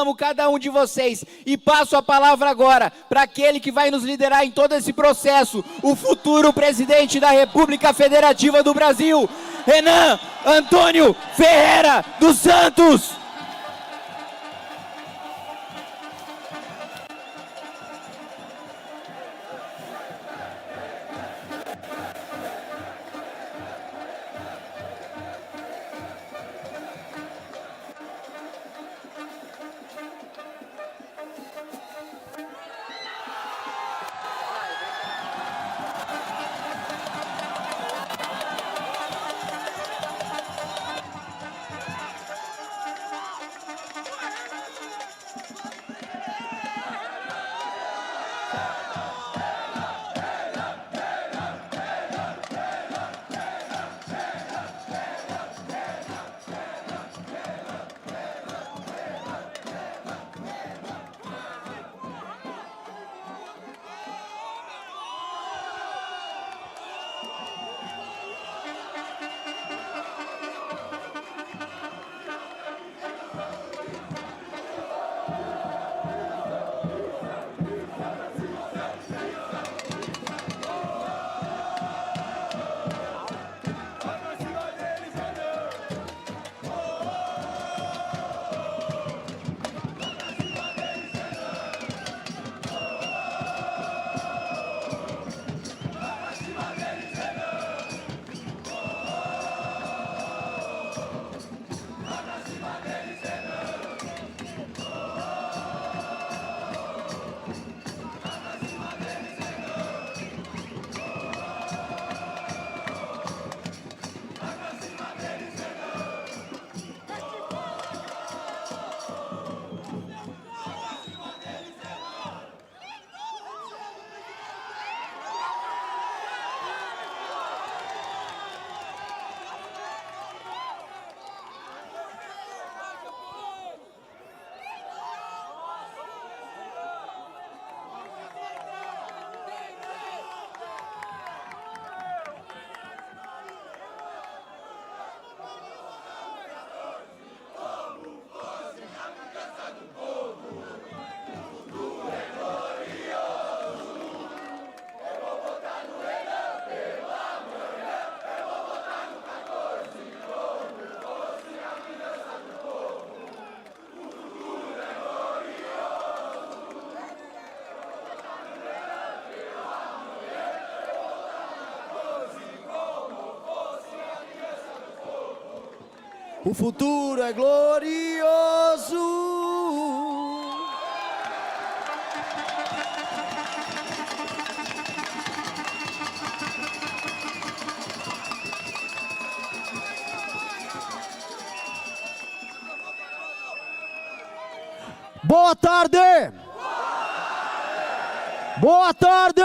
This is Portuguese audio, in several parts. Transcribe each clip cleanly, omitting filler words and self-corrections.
Amo cada um de vocês e passo a palavra agora para aquele que vai nos liderar em todo esse processo, o futuro presidente da República Federativa do Brasil, Renan Antônio Ferreira dos Santos. O futuro é glorioso. Boa tarde. Boa tarde.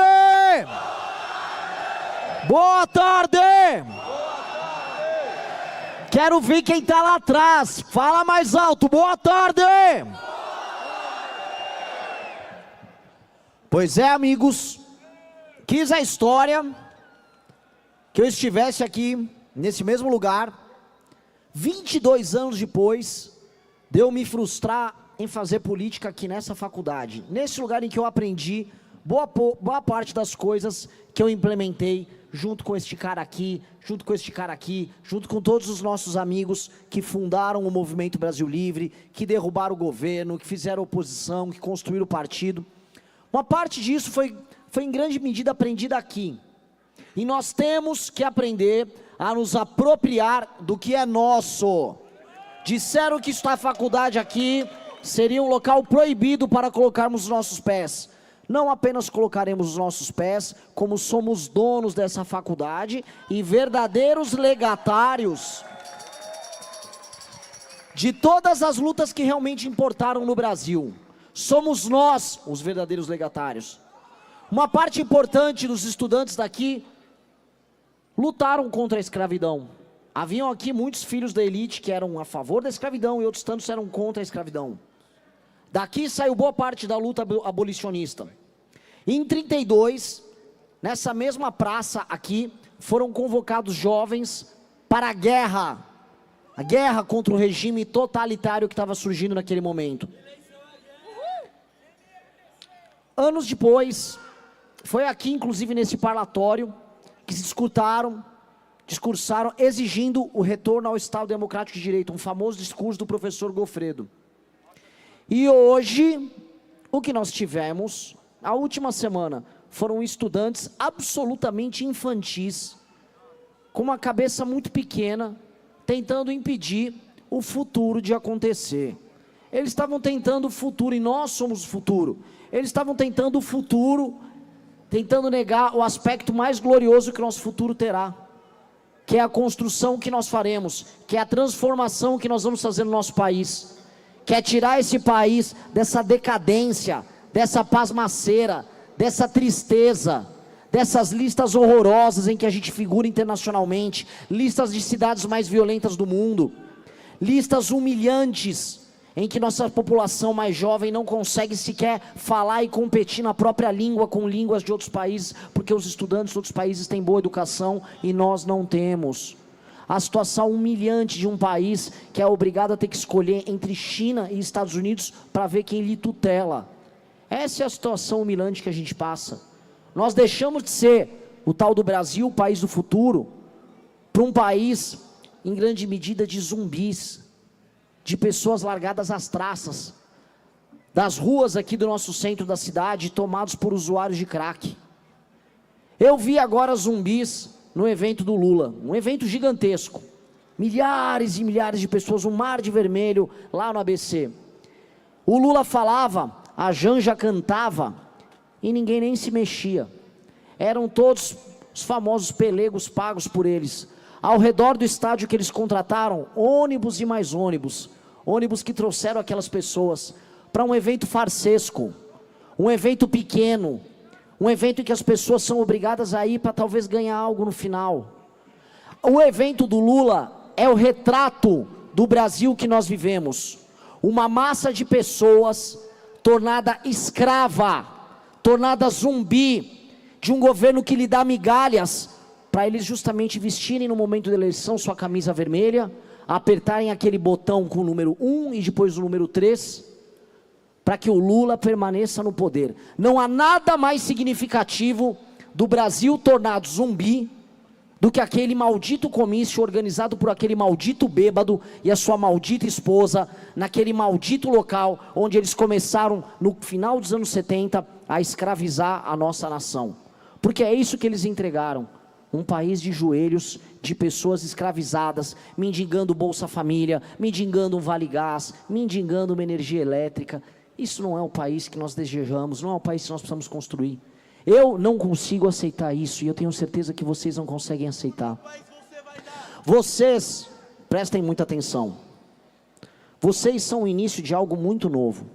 Boa tarde. Quero ver quem tá lá atrás. Fala mais alto. Boa tarde. Pois é, amigos. Quis a história que eu estivesse aqui, nesse mesmo lugar, 22 anos depois de eu me frustrar em fazer política aqui nessa faculdade. Nesse lugar em que eu aprendi boa parte das coisas que eu implementei junto com este cara aqui, junto com este cara aqui, junto com todos os nossos amigos que fundaram o Movimento Brasil Livre, que derrubaram o governo, que fizeram oposição, que construíram o partido. Uma parte disso foi em grande medida aprendida aqui. E nós temos que aprender a nos apropriar do que é nosso. Disseram que esta faculdade aqui seria um local proibido para colocarmos os nossos pés. Não apenas colocaremos os nossos pés, como somos donos dessa faculdade e verdadeiros legatários de todas as lutas que realmente importaram no Brasil. Somos nós os verdadeiros legatários. Uma parte importante dos estudantes daqui lutaram contra a escravidão. Haviam aqui muitos filhos da elite que eram a favor da escravidão e outros tantos eram contra a escravidão. Daqui saiu boa parte da luta abolicionista. Em 32, nessa mesma praça aqui, foram convocados jovens para a guerra contra o regime totalitário que estava surgindo naquele momento. Anos depois, foi aqui, inclusive nesse parlatório, que se discursaram exigindo o retorno ao Estado Democrático de Direito, um famoso discurso do professor Goffredo. E hoje, o que nós tivemos, a última semana, foram estudantes absolutamente infantis, com uma cabeça muito pequena, tentando impedir o futuro de acontecer. Eles estavam tentando o futuro, e nós somos o futuro. Eles estavam tentando o futuro, tentando negar o aspecto mais glorioso que o nosso futuro terá, que é a construção que nós faremos, que é a transformação que nós vamos fazer no nosso país, que é tirar esse país dessa decadência, dessa pasmaceira, dessa tristeza, dessas listas horrorosas em que a gente figura internacionalmente, listas de cidades mais violentas do mundo, listas humilhantes, em que nossa população mais jovem não consegue sequer falar e competir na própria língua com línguas de outros países, porque os estudantes de outros países têm boa educação e nós não temos. A situação humilhante de um país que é obrigado a ter que escolher entre China e Estados Unidos para ver quem lhe tutela. Essa é a situação humilhante que a gente passa. Nós deixamos de ser o tal do Brasil, o país do futuro, para um país, em grande medida, de zumbis, de pessoas largadas às traças, das ruas aqui do nosso centro da cidade, tomados por usuários de crack. Eu vi agora zumbis no evento do Lula, um evento gigantesco, milhares e milhares de pessoas, um mar de vermelho lá no ABC. O Lula falava, a Janja cantava, e ninguém nem se mexia. Eram todos os famosos pelegos pagos por eles. Ao redor do estádio que eles contrataram, ônibus e mais ônibus, ônibus que trouxeram aquelas pessoas para um evento farsesco, um evento pequeno, um evento em que as pessoas são obrigadas a ir para talvez ganhar algo no final. O evento do Lula é o retrato do Brasil que nós vivemos, uma massa de pessoas tornada escrava, tornada zumbi, de um governo que lhe dá migalhas, para eles justamente vestirem no momento da eleição sua camisa vermelha, apertarem aquele botão com o número 1 e depois o número 3, para que o Lula permaneça no poder. Não há nada mais significativo do Brasil tornado zumbi do que aquele maldito comício organizado por aquele maldito bêbado e a sua maldita esposa, naquele maldito local onde eles começaram no final dos anos 70 a escravizar a nossa nação. Porque é isso que eles entregaram. Um país de joelhos, de pessoas escravizadas, mendigando Bolsa Família, mendigando um Vale Gás, mendigando uma energia elétrica. Isso não é o país que nós desejamos, não é o país que nós precisamos construir. Eu não consigo aceitar isso, e eu tenho certeza que vocês não conseguem aceitar. Vocês, prestem muita atenção, vocês são o início de algo muito novo.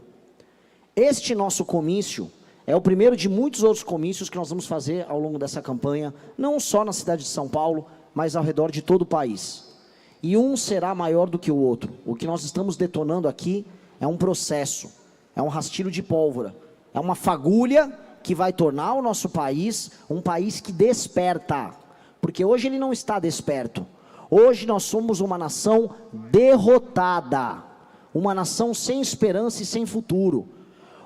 Este nosso comício é o primeiro de muitos outros comícios que nós vamos fazer ao longo dessa campanha, não só na cidade de São Paulo, mas ao redor de todo o país. E um será maior do que o outro. O que nós estamos detonando aqui é um processo, é um rastilho de pólvora, é uma fagulha que vai tornar o nosso país um país que desperta. Porque hoje ele não está desperto. Hoje nós somos uma nação derrotada, uma nação sem esperança e sem futuro.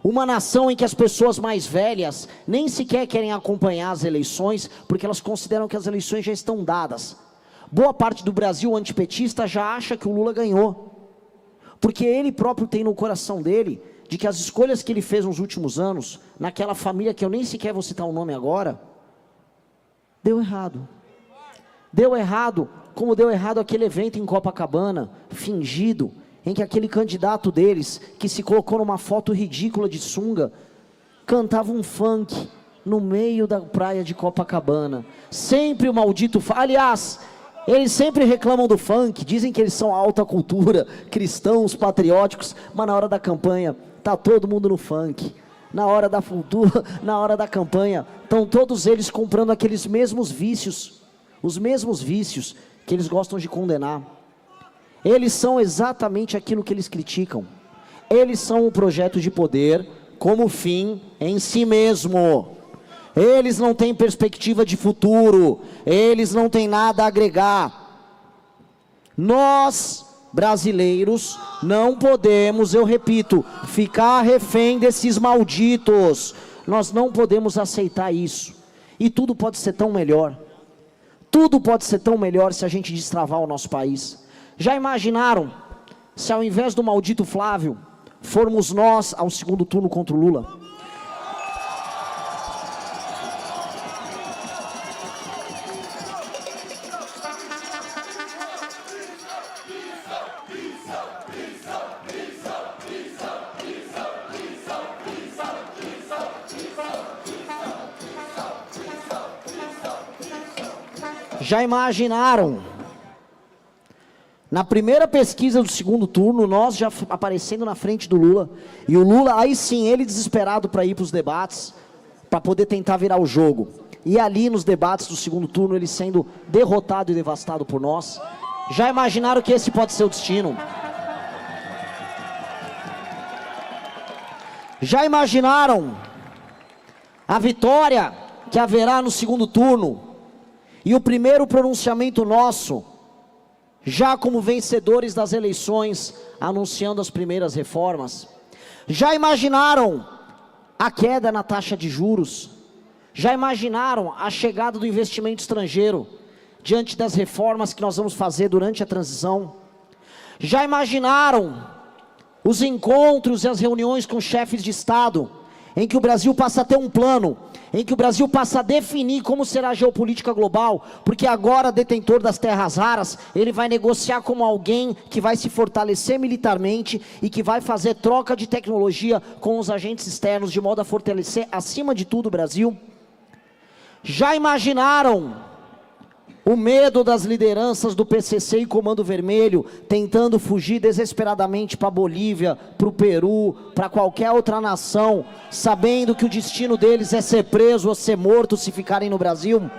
Uma nação em que as pessoas mais velhas nem sequer querem acompanhar as eleições, porque elas consideram que as eleições já estão dadas. Boa parte do Brasil antipetista já acha que o Lula ganhou, porque ele próprio tem no coração dele, de que as escolhas que ele fez nos últimos anos, naquela família que eu nem sequer vou citar o nome agora, deu errado. Deu errado, como deu errado aquele evento em Copacabana, fingido, em que aquele candidato deles, que se colocou numa foto ridícula de sunga, cantava um funk no meio da praia de Copacabana. Sempre o maldito aliás, eles sempre reclamam do funk, dizem que eles são alta cultura, cristãos, patrióticos, mas na hora da campanha, está todo mundo no funk. Na hora da cultura, na hora da campanha, estão todos eles comprando aqueles mesmos vícios, os mesmos vícios que eles gostam de condenar. Eles são exatamente aquilo que eles criticam. Eles são um projeto de poder como fim em si mesmo. Eles não têm perspectiva de futuro. Eles não têm nada a agregar. Nós, brasileiros, não podemos, eu repito, ficar refém desses malditos. Nós não podemos aceitar isso. E tudo pode ser tão melhor. Tudo pode ser tão melhor se a gente destravar o nosso país. Já imaginaram se ao invés do maldito Flávio, formos nós ao segundo turno contra o Lula? Já imaginaram, na primeira pesquisa do segundo turno, nós já aparecendo na frente do Lula, e o Lula, aí sim, ele desesperado para ir para os debates, para poder tentar virar o jogo, e ali nos debates do segundo turno, ele sendo derrotado e devastado por nós? Já imaginaram que esse pode ser o destino? Já imaginaram a vitória que haverá no segundo turno? E o primeiro pronunciamento nosso, já como vencedores das eleições, anunciando as primeiras reformas. Já imaginaram a queda na taxa de juros? Já imaginaram a chegada do investimento estrangeiro, diante das reformas que nós vamos fazer durante a transição? Já imaginaram os encontros e as reuniões com chefes de Estado, em que o Brasil passa a ter um plano, em que o Brasil passa a definir como será a geopolítica global, porque agora, detentor das terras raras, ele vai negociar como alguém que vai se fortalecer militarmente e que vai fazer troca de tecnologia com os agentes externos, de modo a fortalecer, acima de tudo, o Brasil? Já imaginaram o medo das lideranças do PCC e Comando Vermelho, tentando fugir desesperadamente para a Bolívia, para o Peru, para qualquer outra nação, sabendo que o destino deles é ser preso ou ser morto se ficarem no Brasil?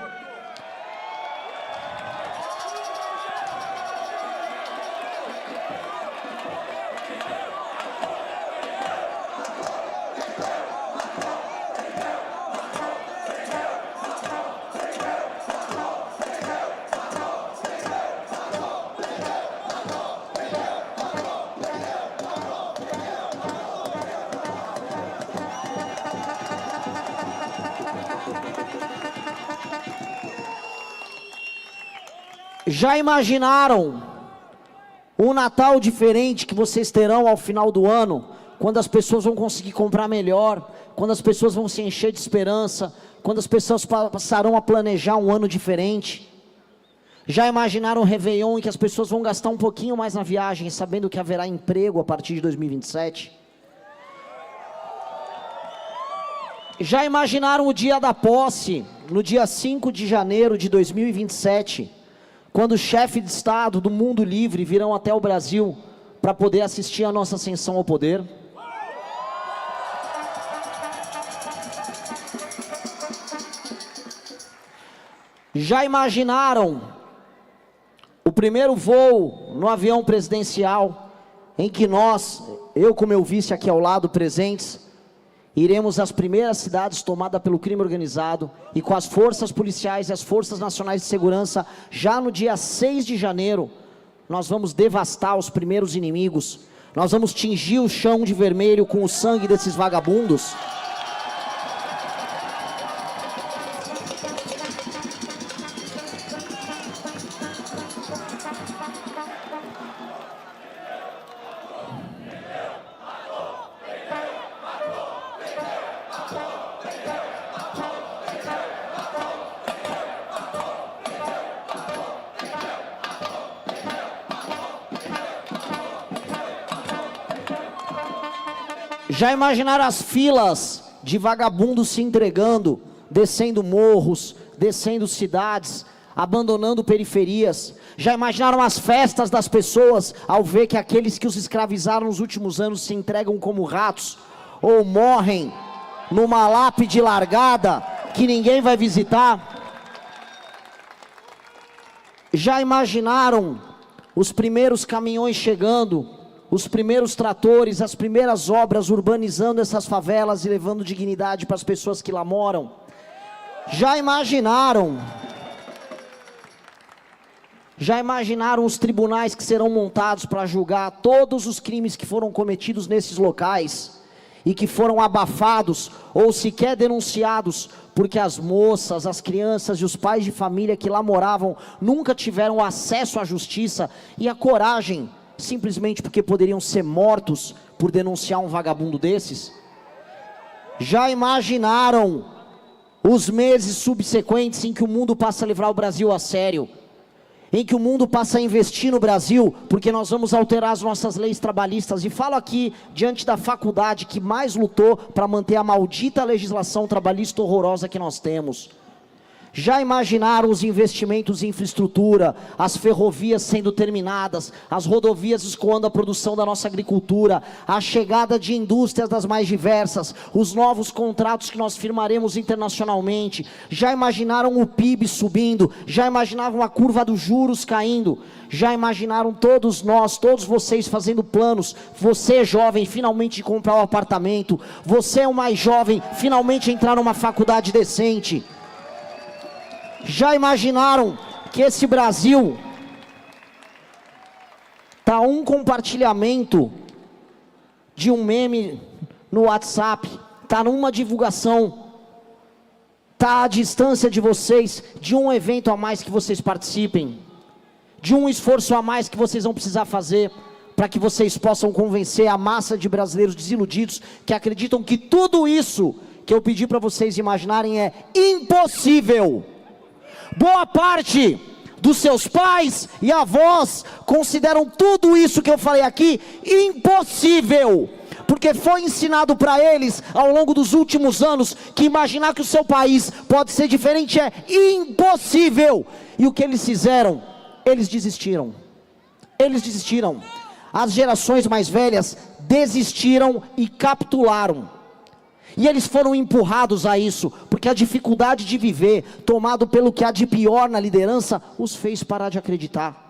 Já imaginaram um Natal diferente que vocês terão ao final do ano, quando as pessoas vão conseguir comprar melhor, quando as pessoas vão se encher de esperança, quando as pessoas passarão a planejar um ano diferente? Já imaginaram um Réveillon em que as pessoas vão gastar um pouquinho mais na viagem, sabendo que haverá emprego a partir de 2027? Já imaginaram o dia da posse, no dia 5 de janeiro de 2027, quando o chefe de Estado do mundo livre virão até o Brasil para poder assistir a nossa ascensão ao poder? Já imaginaram o primeiro voo no avião presidencial, em que nós, eu com meu vice aqui ao lado presentes, iremos às primeiras cidades tomadas pelo crime organizado, e com as forças policiais e as forças nacionais de segurança, já no dia 6 de janeiro, nós vamos devastar os primeiros inimigos, nós vamos tingir o chão de vermelho com o sangue desses vagabundos. Já imaginaram as filas de vagabundos se entregando, descendo morros, descendo cidades, abandonando periferias? Já imaginaram as festas das pessoas ao ver que aqueles que os escravizaram nos últimos anos se entregam como ratos, ou morrem numa lápide largada que ninguém vai visitar? Já imaginaram os primeiros caminhões chegando, os primeiros tratores, as primeiras obras urbanizando essas favelas e levando dignidade para as pessoas que lá moram? Já imaginaram os tribunais que serão montados para julgar todos os crimes que foram cometidos nesses locais, e que foram abafados ou sequer denunciados, porque as moças, as crianças e os pais de família que lá moravam nunca tiveram acesso à justiça e a coragem, simplesmente porque poderiam ser mortos por denunciar um vagabundo desses? Já imaginaram os meses subsequentes em que o mundo passa a levar o Brasil a sério? Em que o mundo passa a investir no Brasil, porque nós vamos alterar as nossas leis trabalhistas. E falo aqui, diante da faculdade que mais lutou para manter a maldita legislação trabalhista horrorosa que nós temos. Já imaginaram os investimentos em infraestrutura, as ferrovias sendo terminadas, as rodovias escoando a produção da nossa agricultura, a chegada de indústrias das mais diversas, os novos contratos que nós firmaremos internacionalmente? Já imaginaram o PIB subindo? Já imaginaram a curva dos juros caindo? Já imaginaram todos nós, todos vocês fazendo planos? Você jovem, finalmente comprar um apartamento. Você o mais jovem, finalmente entrar numa faculdade decente. Já imaginaram que esse Brasil está um compartilhamento de um meme no WhatsApp, está numa divulgação, está à distância de vocês, de um evento a mais que vocês participem, de um esforço a mais que vocês vão precisar fazer, para que vocês possam convencer a massa de brasileiros desiludidos, que acreditam que tudo isso que eu pedi para vocês imaginarem é impossível. Boa parte dos seus pais e avós consideram tudo isso que eu falei aqui impossível, porque foi ensinado para eles ao longo dos últimos anos que imaginar que o seu país pode ser diferente é impossível. E o que eles fizeram? Eles desistiram. Eles desistiram. As gerações mais velhas desistiram e capitularam. E eles foram empurrados a isso, porque a dificuldade de viver, tomado pelo que há de pior na liderança, os fez parar de acreditar.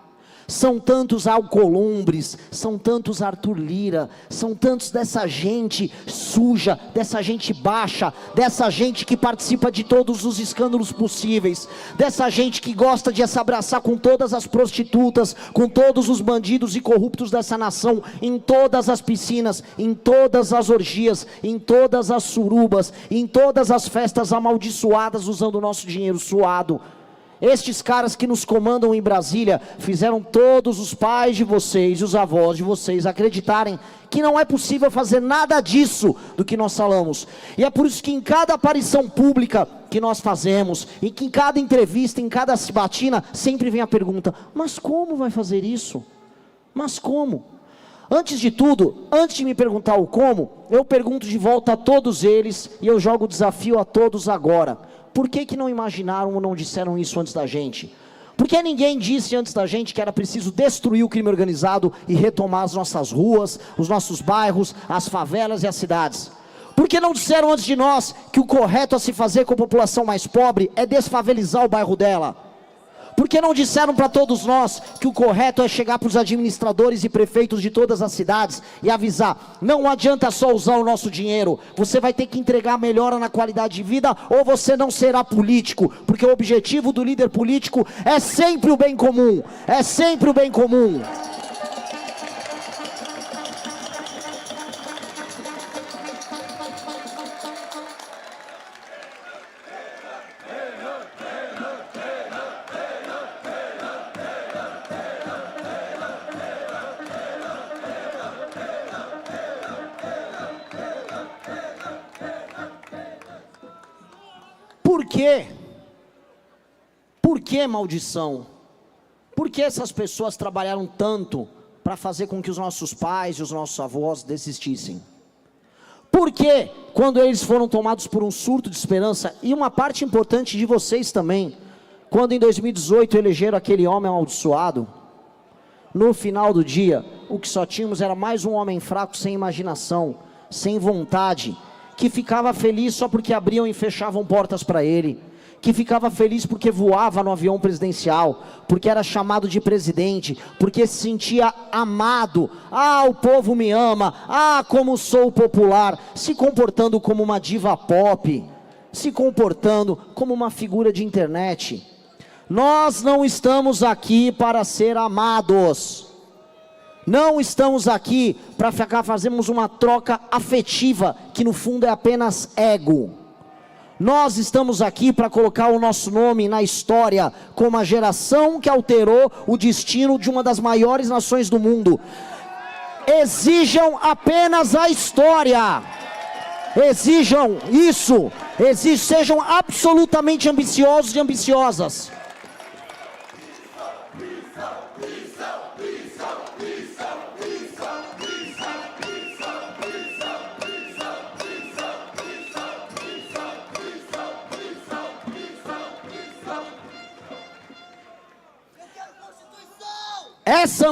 São tantos Alcolumbres, são tantos Arthur Lira, são tantos dessa gente suja, dessa gente baixa, dessa gente que participa de todos os escândalos possíveis, dessa gente que gosta de se abraçar com todas as prostitutas, com todos os bandidos e corruptos dessa nação, em todas as piscinas, em todas as orgias, em todas as surubas, em todas as festas amaldiçoadas usando o nosso dinheiro suado. Estes caras que nos comandam em Brasília fizeram todos os pais de vocês e os avós de vocês acreditarem que não é possível fazer nada disso do que nós falamos. E é por isso que em cada aparição pública que nós fazemos, e que em cada entrevista, em cada sabatina, sempre vem a pergunta: mas como vai fazer isso? Mas como? Antes de tudo, antes de me perguntar o como, eu pergunto de volta a todos eles, e eu jogo o desafio a todos agora. Por que não imaginaram ou não disseram isso antes da gente? Por que ninguém disse antes da gente que era preciso destruir o crime organizado e retomar as nossas ruas, os nossos bairros, as favelas e as cidades? Por que não disseram antes de nós que o correto a se fazer com a população mais pobre é desfavelizar o bairro dela? Por que não disseram para todos nós que o correto é chegar para os administradores e prefeitos de todas as cidades e avisar: não adianta só usar o nosso dinheiro, você vai ter que entregar melhora na qualidade de vida ou você não será político, porque o objetivo do líder político é sempre o bem comum, é sempre o bem comum. Por quê? Por que maldição? Por que essas pessoas trabalharam tanto para fazer com que os nossos pais e os nossos avós desistissem? Por que, quando eles foram tomados por um surto de esperança, e uma parte importante de vocês também, quando em 2018 elegeram aquele homem amaldiçoado, no final do dia, o que só tínhamos era mais um homem fraco, sem imaginação, sem vontade, que ficava feliz só porque abriam e fechavam portas para ele, que ficava feliz porque voava no avião presidencial, porque era chamado de presidente, porque se sentia amado. Ah, o povo me ama, ah, como sou popular, se comportando como uma diva pop, se comportando como uma figura de internet. Nós não estamos aqui para ser amados. Não estamos aqui para ficar, fazermos uma troca afetiva que no fundo é apenas ego. Nós estamos aqui para colocar o nosso nome na história como a geração que alterou o destino de uma das maiores nações do mundo. Exijam apenas a história. Exijam isso. Sejam absolutamente ambiciosos e ambiciosas. Essa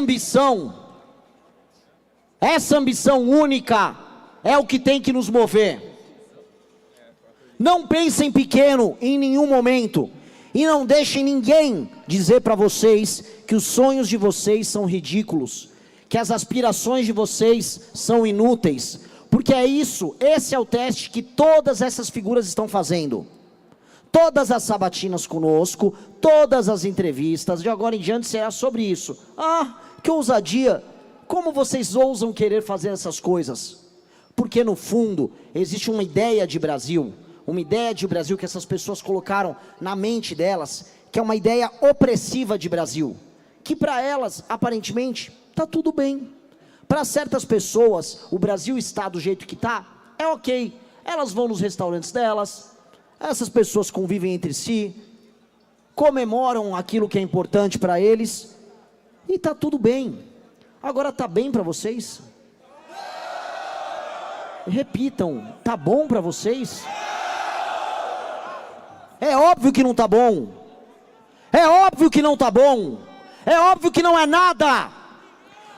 ambição única é o que tem que nos mover. Não pensem pequeno em nenhum momento, e não deixem ninguém dizer para vocês que os sonhos de vocês são ridículos, que as aspirações de vocês são inúteis, porque esse é o teste que todas essas figuras estão fazendo. Todas as sabatinas conosco, todas as entrevistas, de agora em diante será sobre isso. Ah, que ousadia! Como vocês ousam querer fazer essas coisas? Porque no fundo, existe uma ideia de Brasil que essas pessoas colocaram na mente delas, que é uma ideia opressiva de Brasil, que para elas, aparentemente, está tudo bem. Para certas pessoas, o Brasil está do jeito que está, é ok. Elas vão nos restaurantes delas, essas pessoas convivem entre si, comemoram aquilo que é importante para eles, e está tudo bem. Agora está bem para vocês? Repitam, está bom para vocês? É óbvio que não está bom. É óbvio que não está bom. É óbvio que não é nada.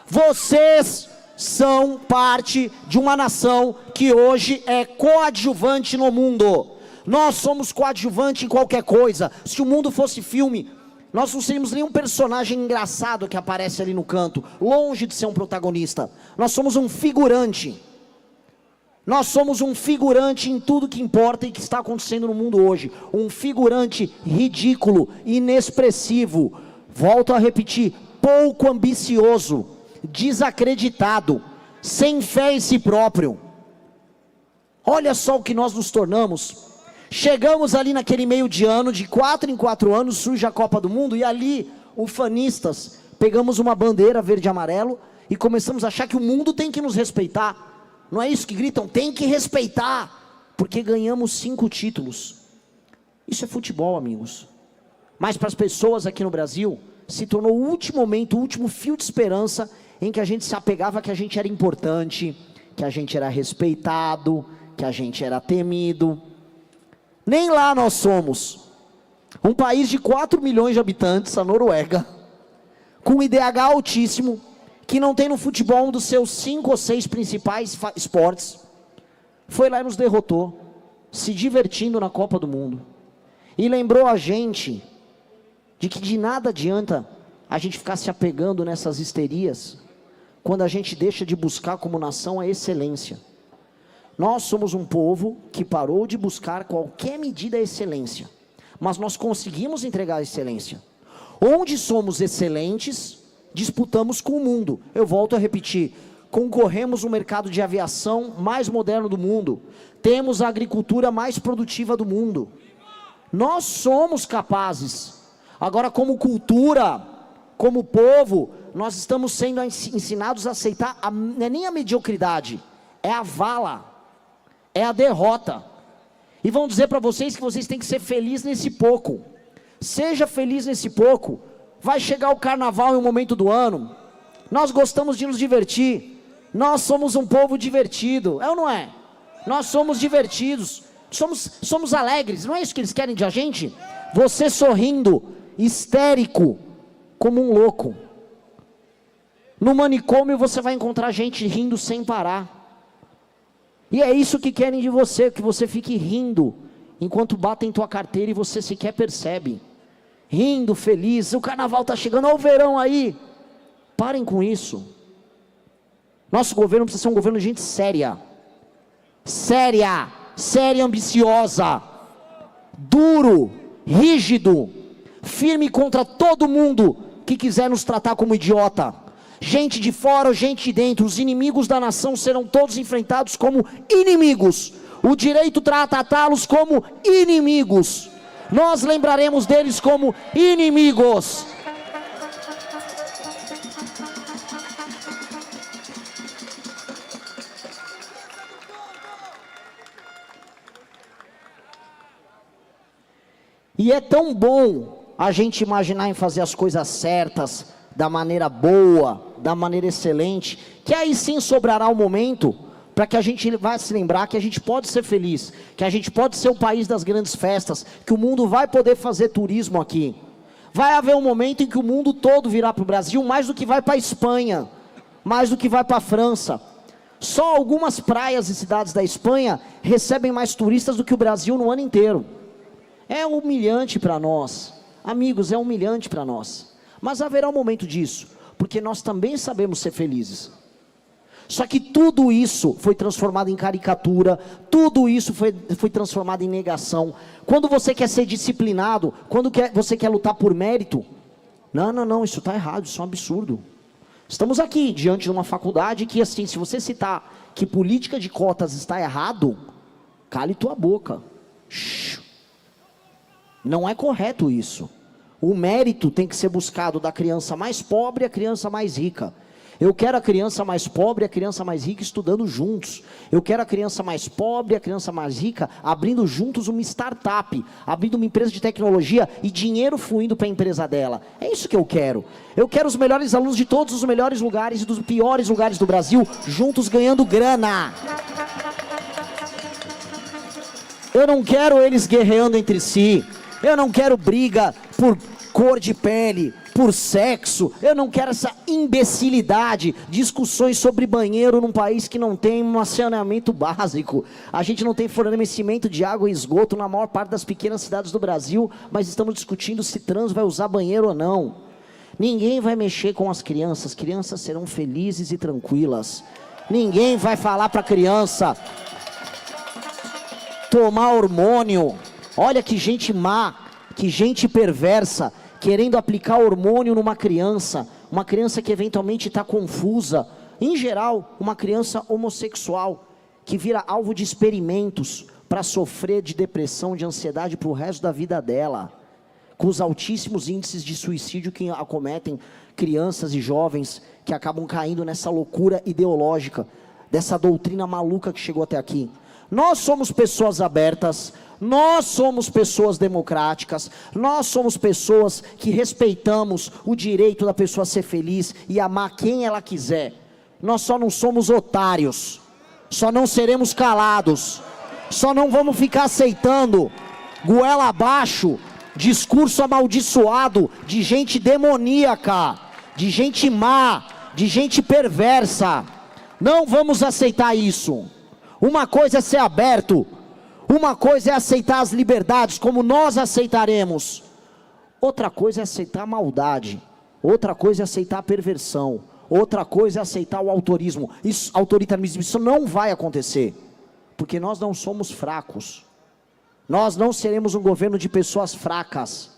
Vocês são parte de uma nação que hoje é coadjuvante no mundo. Nós somos coadjuvante em qualquer coisa. Se o mundo fosse filme, nós não seríamos nenhum personagem engraçado que aparece ali no canto, longe de ser um protagonista. Nós somos um figurante. Nós somos um figurante em tudo que importa e que está acontecendo no mundo hoje. Um figurante ridículo, inexpressivo. Volto a repetir, pouco ambicioso, desacreditado, sem fé em si próprio. Olha só o que nós nos tornamos. Chegamos ali naquele meio de ano, de 4 em 4 anos, surge a Copa do Mundo, e ali, ufanistas, pegamos uma bandeira verde e amarelo, e começamos a achar que o mundo tem que nos respeitar. Não é isso que gritam? Tem que respeitar, porque ganhamos 5 títulos. Isso é futebol, amigos. Mas para as pessoas aqui no Brasil, se tornou o último momento, o último fio de esperança, em que a gente se apegava que a gente era importante, que a gente era respeitado, que a gente era temido. Nem lá nós somos. Um país de 4 milhões de habitantes, a Noruega, com um IDH altíssimo, que não tem no futebol um dos seus 5 ou 6 principais esportes, foi lá e nos derrotou, se divertindo na Copa do Mundo. E lembrou a gente de que de nada adianta a gente ficar se apegando nessas histerias, quando a gente deixa de buscar como nação a excelência. Nós somos um povo que parou de buscar qualquer medida excelência, mas nós conseguimos entregar a excelência. Onde somos excelentes, disputamos com o mundo. Eu volto a repetir, concorremos no mercado de aviação mais moderno do mundo, temos a agricultura mais produtiva do mundo. Nós somos capazes. Agora, como cultura, como povo, nós estamos sendo ensinados a aceitar, não é nem a mediocridade, é a vala, é a derrota. E vão dizer para vocês que vocês têm que ser felizes nesse pouco. Seja feliz nesse pouco. Vai chegar o carnaval em um momento do ano. Nós gostamos de nos divertir. Nós somos um povo divertido, é ou não é? Nós somos divertidos, somos alegres. Não é isso que eles querem de a gente? Você sorrindo, histérico, como um louco. No manicômio você vai encontrar gente rindo sem parar. E é isso que querem de você, que você fique rindo, enquanto batem tua carteira e você sequer percebe. Rindo, feliz, o carnaval está chegando, olha o verão aí. Parem com isso. Nosso governo precisa ser um governo de gente séria. Séria, ambiciosa. Duro, rígido, firme contra todo mundo que quiser nos tratar como idiota. Gente de fora ou gente de dentro, os inimigos da nação serão todos enfrentados como inimigos. O direito tratá-los como inimigos. Nós lembraremos deles como inimigos. E é tão bom a gente imaginar em fazer as coisas certas, da maneira boa, da maneira excelente, que aí sim sobrará o momento para que a gente vá se lembrar que a gente pode ser feliz, que a gente pode ser o país das grandes festas, que o mundo vai poder fazer turismo aqui. Vai haver um momento em que o mundo todo virá para o Brasil, mais do que vai para a Espanha, mais do que vai para a França. Só algumas praias e cidades da Espanha recebem mais turistas do que o Brasil no ano inteiro. É humilhante para nós, amigos, é humilhante para nós. Mas haverá um momento disso, porque nós também sabemos ser felizes. Só que tudo isso foi transformado em caricatura, tudo isso foi transformado em negação. Quando você quer ser disciplinado, quando você quer lutar por mérito, não, isso está errado, isso é um absurdo. Estamos aqui diante de uma faculdade que, assim, se você citar que política de cotas está errado, cale tua boca. Não é correto isso. O mérito tem que ser buscado da criança mais pobre à criança mais rica. Eu quero a criança mais pobre e a criança mais rica estudando juntos. Eu quero a criança mais pobre e a criança mais rica abrindo juntos uma startup, abrindo uma empresa de tecnologia e dinheiro fluindo para a empresa dela. É isso que eu quero. Eu quero os melhores alunos de todos os melhores lugares e dos piores lugares do Brasil juntos ganhando grana. Eu não quero eles guerreando entre si. Eu não quero briga por cor de pele, por sexo. Eu não quero essa imbecilidade, discussões sobre banheiro num país que não tem um saneamento básico. A gente não tem fornecimento de água e esgoto na maior parte das pequenas cidades do Brasil, mas estamos discutindo se trans vai usar banheiro ou não. Ninguém vai mexer com as crianças serão felizes e tranquilas. Ninguém vai falar para a criança tomar hormônio. Olha que gente má, que gente perversa, querendo aplicar hormônio numa criança que eventualmente está confusa, em geral, uma criança homossexual, que vira alvo de experimentos para sofrer de depressão, de ansiedade para o resto da vida dela, com os altíssimos índices de suicídio que acometem crianças e jovens que acabam caindo nessa loucura ideológica, dessa doutrina maluca que chegou até aqui. Nós somos pessoas abertas, nós somos pessoas democráticas, nós somos pessoas que respeitamos o direito da pessoa ser feliz e amar quem ela quiser. Nós só não somos otários, só não seremos calados, só não vamos ficar aceitando goela abaixo, discurso amaldiçoado de gente demoníaca, de gente má, de gente perversa. Não vamos aceitar isso. Uma coisa é ser aberto, uma coisa é aceitar as liberdades como nós aceitaremos, outra coisa é aceitar a maldade, outra coisa é aceitar a perversão, outra coisa é aceitar o autoritarismo. Isso não vai acontecer, porque nós não somos fracos, nós não seremos um governo de pessoas fracas,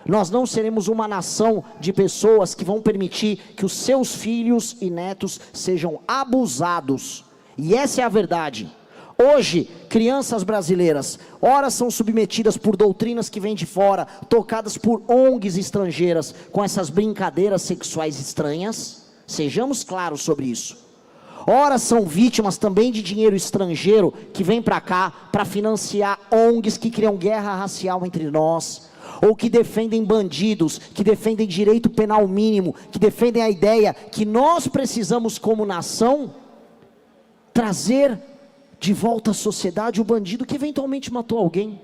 nós não seremos uma nação de pessoas que vão permitir que os seus filhos e netos sejam abusados. E essa é a verdade. Hoje, crianças brasileiras, ora são submetidas por doutrinas que vêm de fora, tocadas por ONGs estrangeiras, com essas brincadeiras sexuais estranhas, sejamos claros sobre isso. Ora são vítimas também de dinheiro estrangeiro, que vem para cá, para financiar ONGs que criam guerra racial entre nós, ou que defendem bandidos, que defendem direito penal mínimo, que defendem a ideia que nós precisamos como nação trazer de volta à sociedade o bandido que eventualmente matou alguém.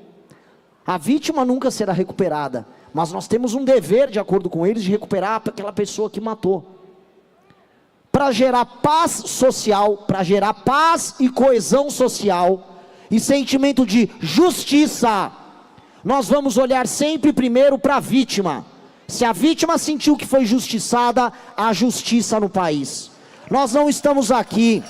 A vítima nunca será recuperada, mas nós temos um dever, de acordo com eles, de recuperar aquela pessoa que matou. Para gerar paz social, para gerar paz e coesão social, e sentimento de justiça, nós vamos olhar sempre primeiro para a vítima. Se a vítima sentiu que foi justiçada, há justiça no país. Nós não estamos aqui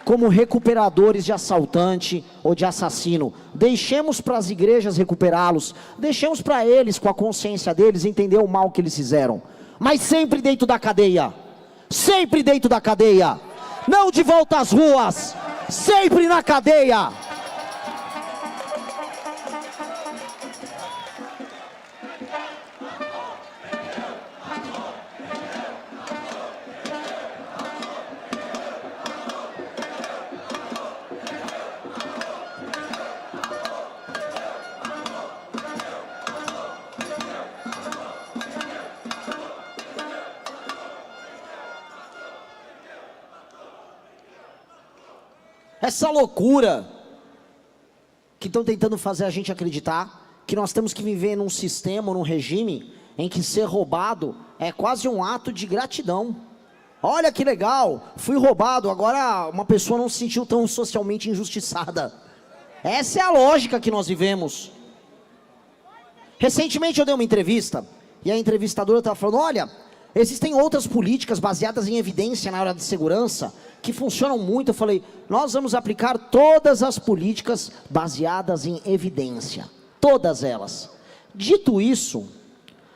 como recuperadores de assaltante ou de assassino. Deixemos para as igrejas recuperá-los, deixemos para eles, com a consciência deles, entender o mal que eles fizeram. Mas sempre dentro da cadeia, sempre dentro da cadeia, não de volta às ruas, sempre na cadeia. Essa loucura que estão tentando fazer a gente acreditar que nós temos que viver num sistema, num regime em que ser roubado é quase um ato de gratidão. Olha que legal, fui roubado, agora uma pessoa não se sentiu tão socialmente injustiçada. Essa é a lógica que nós vivemos. Recentemente eu dei uma entrevista e a entrevistadora estava falando, olha, existem outras políticas baseadas em evidência na área de segurança que funcionam muito. Eu falei, nós vamos aplicar todas as políticas baseadas em evidência, todas elas. Dito isso,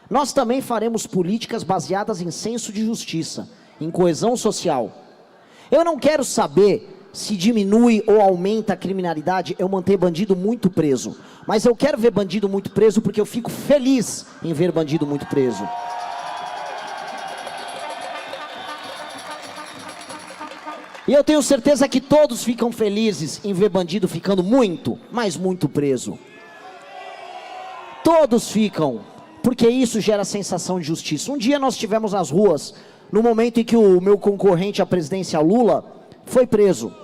nós também faremos políticas baseadas em senso de justiça, em coesão social. Eu não quero saber se diminui ou aumenta a criminalidade, eu manter bandido muito preso, mas eu quero ver bandido muito preso porque eu fico feliz em ver bandido muito preso. E eu tenho certeza que todos ficam felizes em ver bandido ficando muito, mas muito preso. Todos ficam, porque isso gera sensação de justiça. Um dia nós estivemos nas ruas, no momento em que o meu concorrente à presidência, Lula, foi preso.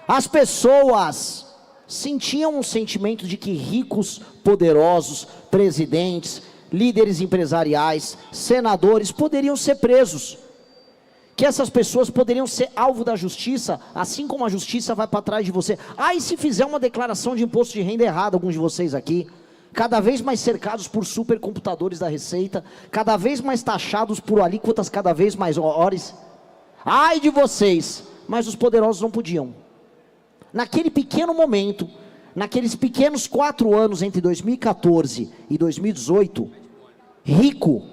As pessoas sentiam um sentimento de que ricos, poderosos, presidentes, líderes empresariais, senadores poderiam ser presos. Que essas pessoas poderiam ser alvo da justiça, assim como a justiça vai para trás de você. Ah, e se fizer uma declaração de imposto de renda errada, alguns de vocês aqui, cada vez mais cercados por supercomputadores da Receita, cada vez mais taxados por alíquotas cada vez maiores. Ai de vocês, mas os poderosos não podiam. Naquele pequeno momento, naqueles pequenos 4 anos entre 2014 e 2018, rico,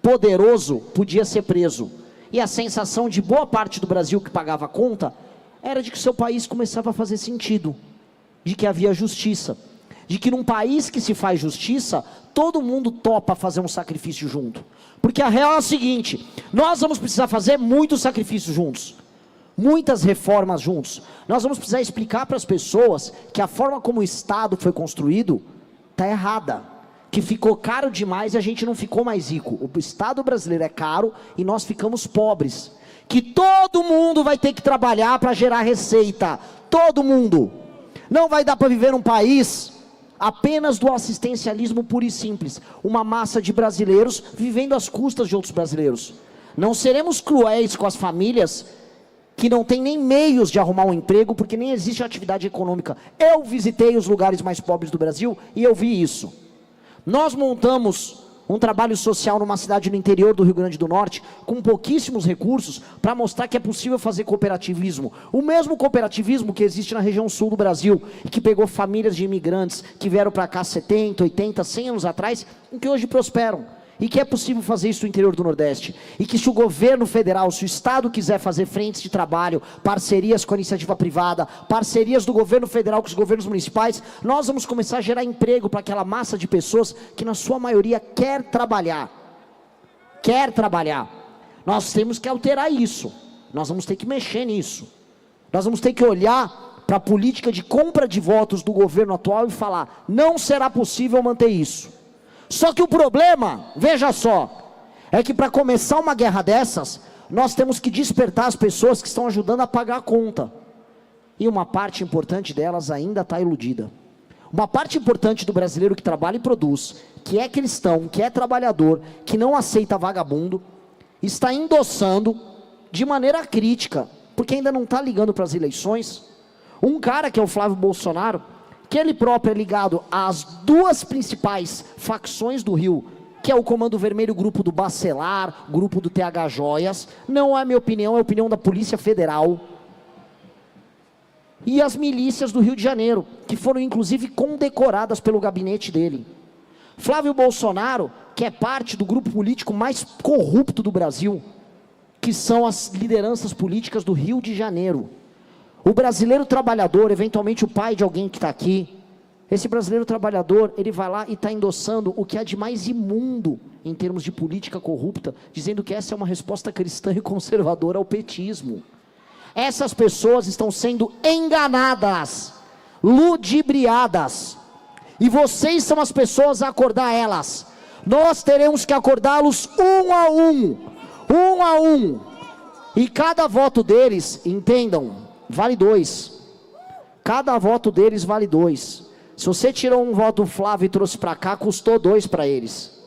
poderoso, podia ser preso. E a sensação de boa parte do Brasil que pagava a conta, era de que o seu país começava a fazer sentido, de que havia justiça, de que num país que se faz justiça, todo mundo topa fazer um sacrifício junto. Porque a real é a seguinte, nós vamos precisar fazer muitos sacrifícios juntos, muitas reformas juntos. Nós vamos precisar explicar para as pessoas que a forma como o Estado foi construído está errada. Que ficou caro demais e a gente não ficou mais rico. O Estado brasileiro é caro e nós ficamos pobres. Que todo mundo vai ter que trabalhar para gerar receita. Todo mundo. Não vai dar para viver num país apenas do assistencialismo puro e simples. Uma massa de brasileiros vivendo às custas de outros brasileiros. Não seremos cruéis com as famílias que não têm nem meios de arrumar um emprego, porque nem existe atividade econômica. Eu visitei os lugares mais pobres do Brasil e eu vi isso. Nós montamos um trabalho social numa cidade no interior do Rio Grande do Norte, com pouquíssimos recursos, para mostrar que é possível fazer cooperativismo. O mesmo cooperativismo que existe na região sul do Brasil, e que pegou famílias de imigrantes, que vieram para cá 70, 80, 100 anos atrás, e que hoje prosperam. E que é possível fazer isso no interior do Nordeste. E que se o governo federal, se o Estado quiser fazer frentes de trabalho, parcerias com a iniciativa privada, parcerias do governo federal com os governos municipais, nós vamos começar a gerar emprego para aquela massa de pessoas que na sua maioria quer trabalhar. Quer trabalhar. Nós temos que alterar isso. Nós vamos ter que mexer nisso. Nós vamos ter que olhar para a política de compra de votos do governo atual e falar, não será possível manter isso. Só que o problema, veja só, é que para começar uma guerra dessas, nós temos que despertar as pessoas que estão ajudando a pagar a conta. E uma parte importante delas ainda está iludida. Uma parte importante do brasileiro que trabalha e produz, que é cristão, que é trabalhador, que não aceita vagabundo, está endossando de maneira crítica, porque ainda não está ligando para as eleições, um cara que é o Flávio Bolsonaro, que ele próprio é ligado às 2 principais facções do Rio, que é o Comando Vermelho, o grupo do Bacelar, grupo do TH Joias. Não é minha opinião, é a opinião da Polícia Federal. e as milícias do Rio de Janeiro, que foram inclusive condecoradas pelo gabinete dele. Flávio Bolsonaro, que é parte do grupo político mais corrupto do Brasil, que são as lideranças políticas do Rio de Janeiro. O brasileiro trabalhador, eventualmente o pai de alguém que está aqui, esse brasileiro trabalhador, ele vai lá e está endossando o que há de mais imundo em termos de política corrupta, dizendo que essa é uma resposta cristã e conservadora ao petismo. Essas pessoas estão sendo enganadas, ludibriadas, e vocês são as pessoas a acordar elas. Nós teremos que acordá-los um a um, e cada voto deles, entendam, vale 2, cada voto deles vale 2, se você tirou um voto do Flávio e trouxe para cá, custou 2 para eles.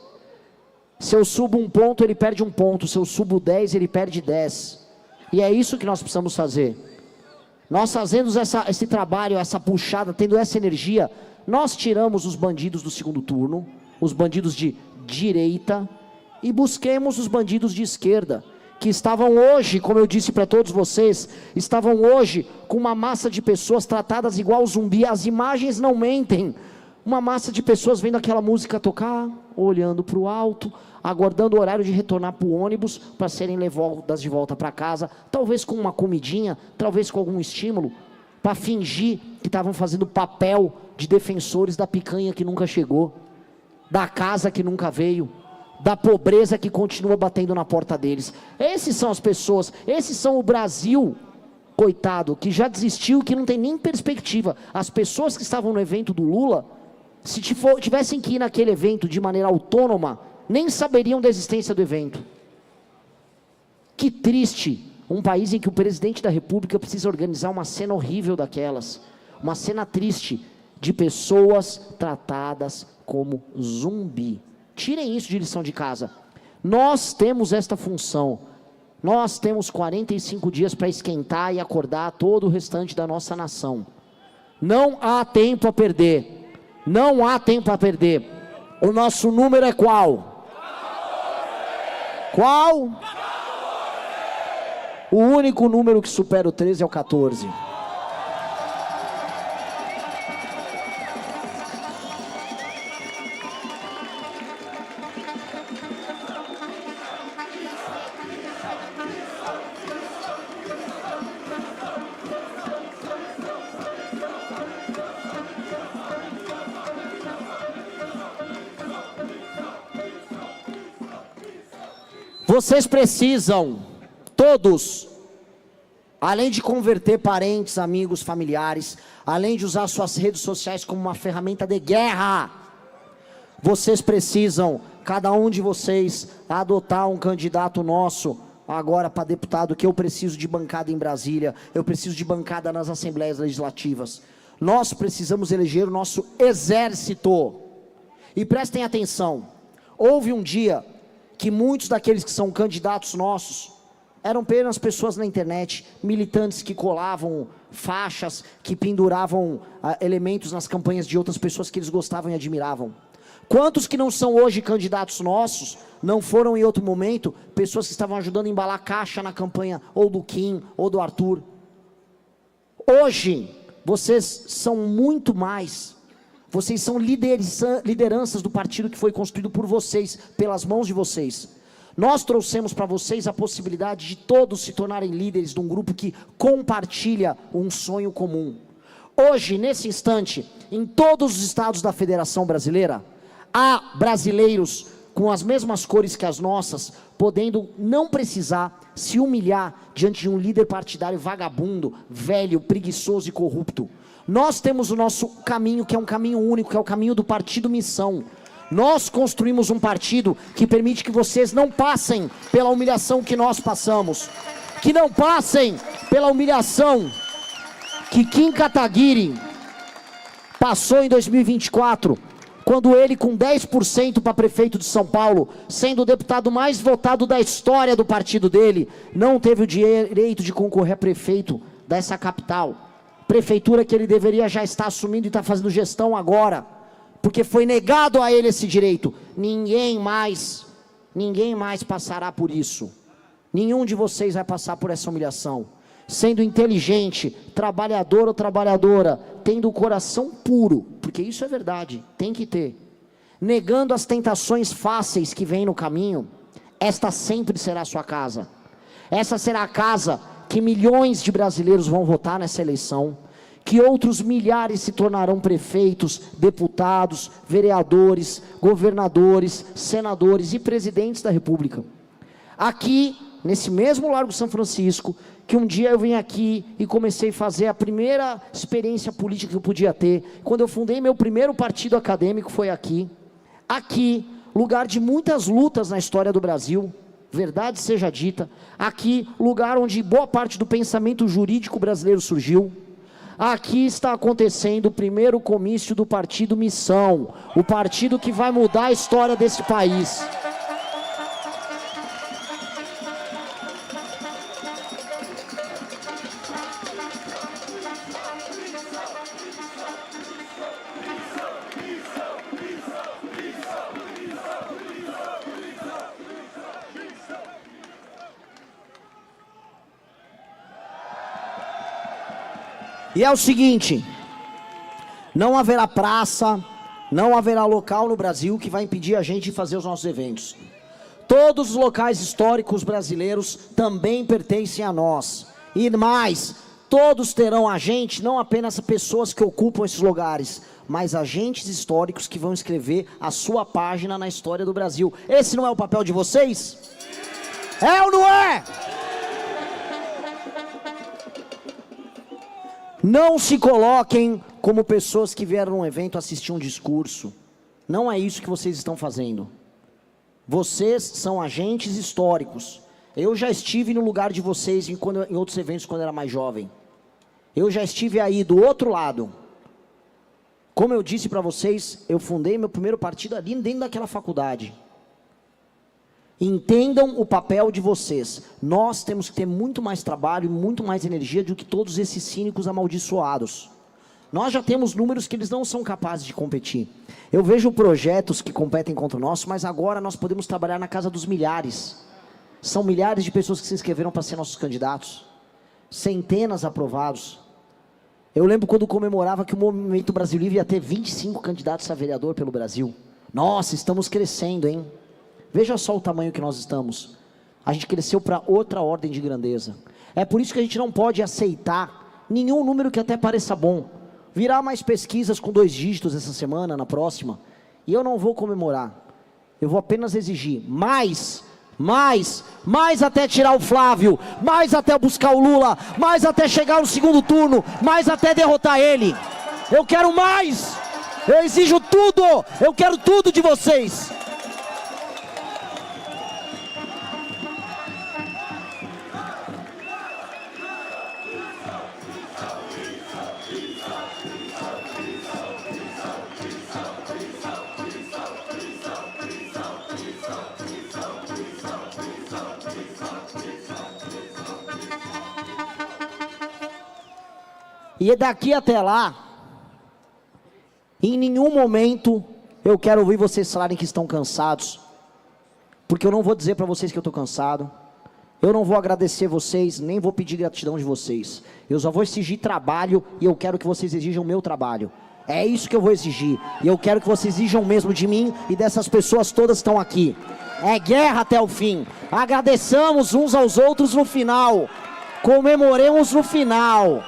Se eu subo 1 ponto, ele perde 1 ponto, se eu subo 10, ele perde 10, e é isso que nós precisamos fazer. Nós fazendo esse trabalho, essa puxada, tendo essa energia, nós tiramos os bandidos do segundo turno, os bandidos de direita, e busquemos os bandidos de esquerda, que estavam hoje, como eu disse para todos vocês, estavam hoje com uma massa de pessoas tratadas igual zumbi. As imagens não mentem, uma massa de pessoas vendo aquela música tocar, olhando para o alto, aguardando o horário de retornar para o ônibus, para serem levadas de volta para casa, talvez com uma comidinha, talvez com algum estímulo, para fingir que estavam fazendo papel de defensores da picanha que nunca chegou, da casa que nunca veio, da pobreza que continua batendo na porta deles. Esses são as pessoas, esses são o Brasil, coitado, que já desistiu, que não tem nem perspectiva. As pessoas que estavam no evento do Lula, se tivessem que ir naquele evento de maneira autônoma, nem saberiam da existência do evento. Que triste, um país em que o presidente da República precisa organizar uma cena horrível daquelas, uma cena triste, de pessoas tratadas como zumbi. Tirem isso de lição de casa. Nós temos esta função. Nós temos 45 dias para esquentar e acordar todo o restante da nossa nação. Não há tempo a perder. Não há tempo a perder. O nosso número é qual? Qual? O único número que supera o 13 é o 14. Vocês precisam, todos, além de converter parentes, amigos, familiares, além de usar suas redes sociais como uma ferramenta de guerra, vocês precisam, cada um de vocês, adotar um candidato nosso, agora para deputado, que eu preciso de bancada em Brasília, eu preciso de bancada nas assembleias legislativas. Nós precisamos eleger o nosso exército. E prestem atenção, houve um dia que muitos daqueles que são candidatos nossos eram apenas pessoas na internet, militantes que colavam faixas, que penduravam elementos nas campanhas de outras pessoas que eles gostavam e admiravam. Quantos que não são hoje candidatos nossos, não foram em outro momento, pessoas que estavam ajudando a embalar caixa na campanha, ou do Kim, ou do Arthur? Hoje, vocês são muito mais. Vocês são lideranças do partido que foi construído por vocês, pelas mãos de vocês. Nós trouxemos para vocês a possibilidade de todos se tornarem líderes de um grupo que compartilha um sonho comum. Hoje, nesse instante, em todos os estados da Federação Brasileira, há brasileiros com as mesmas cores que as nossas, podendo não precisar se humilhar diante de um líder partidário vagabundo, velho, preguiçoso e corrupto. Nós temos o nosso caminho, que é um caminho único, que é o caminho do Partido Missão. Nós construímos um partido que permite que vocês não passem pela humilhação que nós passamos, que não passem pela humilhação que Kim Kataguiri passou em 2024, quando ele, com 10% para prefeito de São Paulo, sendo o deputado mais votado da história do partido dele, não teve o direito de concorrer a prefeito dessa capital. Prefeitura que ele deveria já estar assumindo e está fazendo gestão agora, porque foi negado a ele esse direito. Ninguém mais passará por isso. Nenhum de vocês vai passar por essa humilhação. sendo inteligente, trabalhador ou trabalhadora, tendo o coração puro, porque isso é verdade, tem que ter, negando as tentações fáceis que vêm no caminho, esta sempre será a sua casa. Essa será a casa que milhões de brasileiros vão votar nessa eleição, que outros milhares se tornarão prefeitos, deputados, vereadores, governadores, senadores e presidentes da república. Aqui, nesse mesmo Largo São Francisco, que um dia eu vim aqui e comecei a fazer a primeira experiência política que eu podia ter, quando eu fundei meu primeiro partido acadêmico, foi aqui. Aqui, lugar de muitas lutas na história do Brasil, verdade seja dita. Aqui, lugar onde boa parte do pensamento jurídico brasileiro surgiu. Aqui está acontecendo o primeiro comício do Partido Missão, o partido que vai mudar a história desse país. E é o seguinte, não haverá praça, não haverá local no Brasil que vai impedir a gente de fazer os nossos eventos. Todos os locais históricos brasileiros também pertencem a nós. E mais, todos terão a gente, não apenas pessoas que ocupam esses lugares, mas agentes históricos que vão escrever a sua página na história do Brasil. Esse não é o papel de vocês? É ou não é? Não se coloquem como pessoas que vieram num evento assistir um discurso. Não é isso que vocês estão fazendo. Vocês são agentes históricos. Eu já estive no lugar de vocês em outros eventos quando era mais jovem. Eu já estive aí do outro lado. Como eu disse para vocês, eu fundei meu primeiro partido ali dentro daquela faculdade. Entendam o papel de vocês. Nós temos que ter muito mais trabalho e muito mais energia do que todos esses cínicos amaldiçoados. Nós já temos números que eles não são capazes de competir. Eu vejo projetos que competem contra o nosso, mas agora nós podemos trabalhar na casa dos milhares. São milhares de pessoas que se inscreveram para ser nossos candidatos. Centenas aprovados. Eu lembro quando comemorava que o Movimento Brasil Livre ia ter 25 candidatos a vereador pelo Brasil. Nossa, estamos crescendo, hein? Veja só o tamanho que nós estamos. A gente cresceu para outra ordem de grandeza. É por isso que a gente não pode aceitar nenhum número que até pareça bom. Virá mais pesquisas com 2 dígitos essa semana, na próxima. E eu não vou comemorar. Eu vou apenas exigir mais até tirar o Flávio, mais até buscar o Lula, mais até chegar no segundo turno, mais até derrotar ele. Eu quero mais. Eu exijo tudo. Eu quero tudo de vocês. E daqui até lá, em nenhum momento eu quero ouvir vocês falarem que estão cansados, porque eu não vou dizer para vocês que eu estou cansado, eu não vou agradecer vocês, nem vou pedir gratidão de vocês, eu só vou exigir trabalho e eu quero que vocês exijam o meu trabalho. É isso que eu vou exigir, e eu quero que vocês exijam mesmo de mim e dessas pessoas todas que estão aqui. É guerra até o fim, agradeçamos uns aos outros no final, comemoremos no final.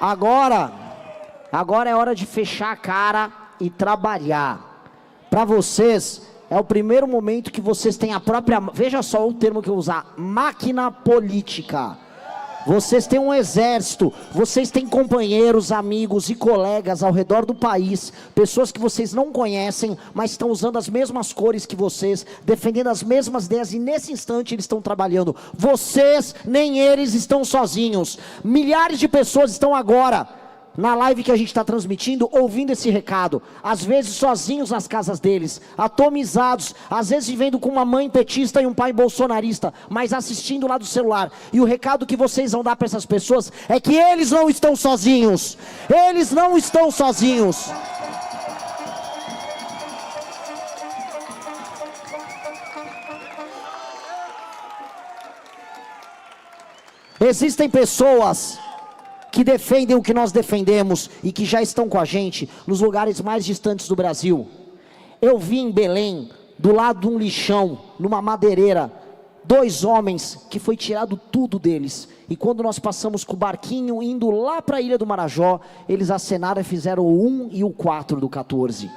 Agora é hora de fechar a cara e trabalhar. Para vocês, é o primeiro momento que vocês têm a própria, veja só o termo que eu vou usar, máquina política. Vocês têm um exército, vocês têm companheiros, amigos e colegas ao redor do país, pessoas que vocês não conhecem, mas estão usando as mesmas cores que vocês, defendendo as mesmas ideias, e nesse instante eles estão trabalhando. Vocês, nem eles estão sozinhos. Milhares de pessoas estão agora na live que a gente está transmitindo, ouvindo esse recado, às vezes sozinhos nas casas deles, atomizados, às vezes vivendo com uma mãe petista e um pai bolsonarista, mas assistindo lá do celular, e o recado que vocês vão dar para essas pessoas, é que eles não estão sozinhos, eles não estão sozinhos. Existem pessoas que defendem o que nós defendemos e que já estão com a gente nos lugares mais distantes do Brasil. Eu vi em Belém, do lado de um lixão, numa madeireira, 2 homens que foi tirado tudo deles. E quando nós passamos com o barquinho indo lá para a Ilha do Marajó, eles acenaram e fizeram o 1 e o 4 do 14.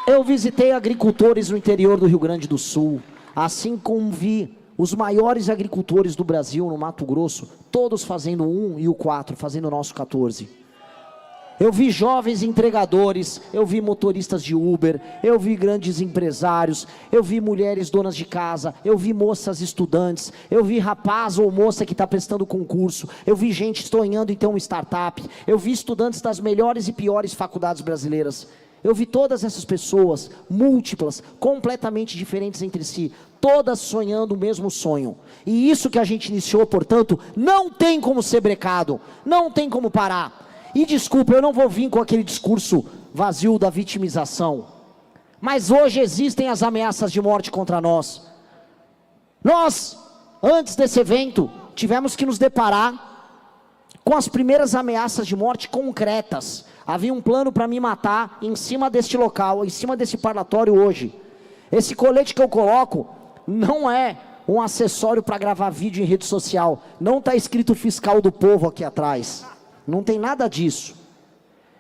Eu visitei agricultores no interior do Rio Grande do Sul, assim como vi os maiores agricultores do Brasil, no Mato Grosso, todos fazendo o 1 e o 4, fazendo o nosso 14. Eu vi jovens entregadores, eu vi motoristas de Uber, eu vi grandes empresários, eu vi mulheres donas de casa, eu vi moças estudantes, eu vi rapaz ou moça que está prestando concurso, eu vi gente sonhando em ter uma startup, eu vi estudantes das melhores e piores faculdades brasileiras. Eu vi todas essas pessoas, múltiplas, completamente diferentes entre si, todas sonhando o mesmo sonho. E isso que a gente iniciou, portanto, não tem como ser brecado, não tem como parar. E desculpa, eu não vou vir com aquele discurso vazio da vitimização, mas hoje existem as ameaças de morte contra nós. Nós, antes desse evento, tivemos que nos deparar com as primeiras ameaças de morte concretas. Havia um plano para me matar em cima deste local, em cima desse parlatório hoje. Esse colete que eu coloco não é um acessório para gravar vídeo em rede social. Não está escrito fiscal do povo aqui atrás. Não tem nada disso.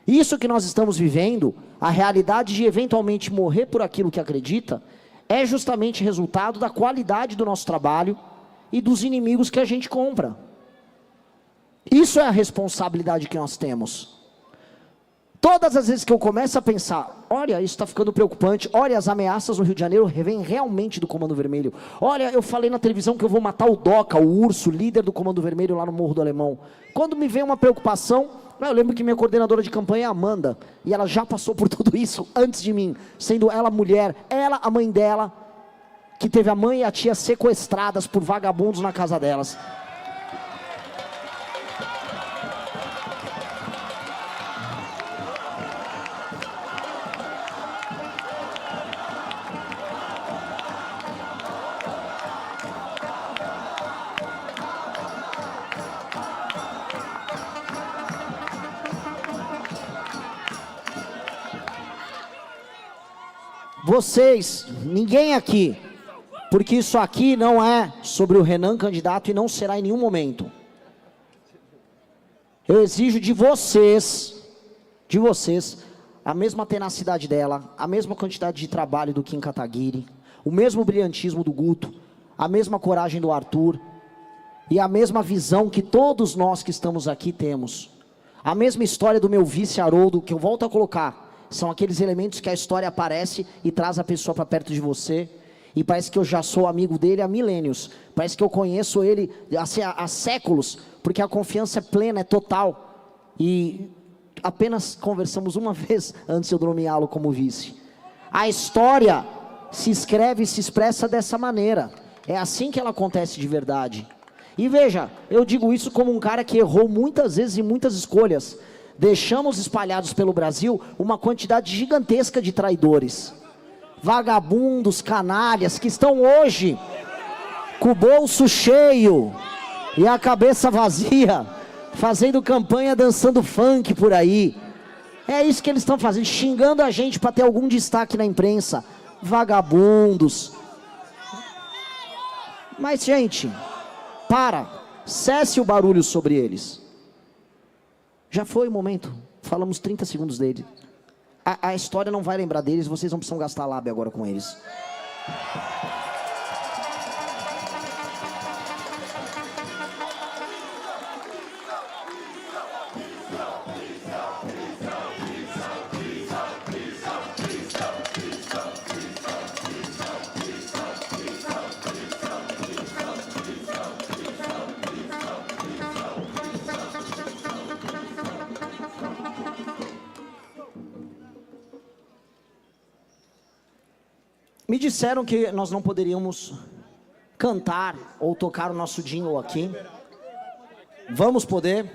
Isso que nós estamos vivendo, a realidade de eventualmente morrer por aquilo que acredita, é justamente resultado da qualidade do nosso trabalho e dos inimigos que a gente compra. Isso é a responsabilidade que nós temos. Todas as vezes que eu começo a pensar, olha, isso está ficando preocupante, olha, as ameaças no Rio de Janeiro vêm realmente do Comando Vermelho. Olha, eu falei na televisão que eu vou matar o Doca, o urso, líder do Comando Vermelho lá no Morro do Alemão. Quando me vem uma preocupação, eu lembro que minha coordenadora de campanha é a Amanda, e ela já passou por tudo isso antes de mim, sendo ela mulher, ela, a mãe dela, que teve a mãe e a tia sequestradas por vagabundos na casa delas. Vocês, ninguém aqui, porque isso aqui não é sobre o Renan candidato e não será em nenhum momento. Eu exijo de vocês, a mesma tenacidade dela, a mesma quantidade de trabalho do Kim Kataguiri, o mesmo brilhantismo do Guto, a mesma coragem do Arthur e a mesma visão que todos nós que estamos aqui temos. A mesma história do meu vice Haroldo, que eu volto a colocar. São aqueles elementos que a história aparece e traz a pessoa para perto de você. E parece que eu já sou amigo dele há milênios. Parece que eu conheço ele há séculos. Porque a confiança é plena, é total. E apenas conversamos uma vez antes de eu nomeá-lo como vice. A história se escreve e se expressa dessa maneira. É assim que ela acontece de verdade. E veja, eu digo isso como um cara que errou muitas vezes em muitas escolhas. Deixamos espalhados pelo Brasil uma quantidade gigantesca de traidores, vagabundos, canalhas, que estão hoje com o bolso cheio e a cabeça vazia, fazendo campanha, dançando funk por aí. É isso que eles estão fazendo, xingando a gente para ter algum destaque na imprensa. Vagabundos. Mas, gente, cesse o barulho sobre eles. Já foi o momento, falamos 30 segundos dele. A história não vai lembrar deles, vocês não precisam gastar lábia agora com eles. Me disseram que nós não poderíamos cantar ou tocar o nosso jingle aqui. Vamos poder?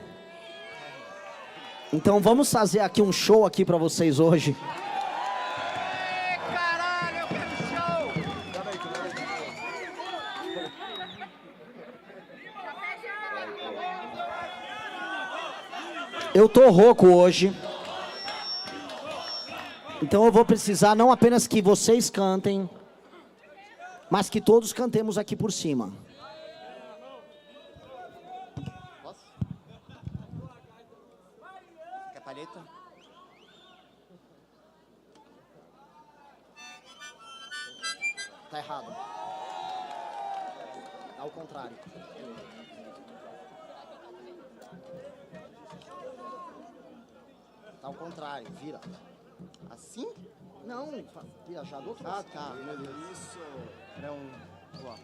Então vamos fazer aqui um show aqui para vocês hoje. Caralho, eu quero show! Eu tô rouco hoje. Então eu vou precisar não apenas que vocês cantem, mas que todos cantemos aqui por cima. Quer palheta? Tá errado. Ao contrário. Tá ao contrário, vira. Assim? Não, vira já do outro lado. Ah, tá. Meu Deus. Isso. É um... Ó.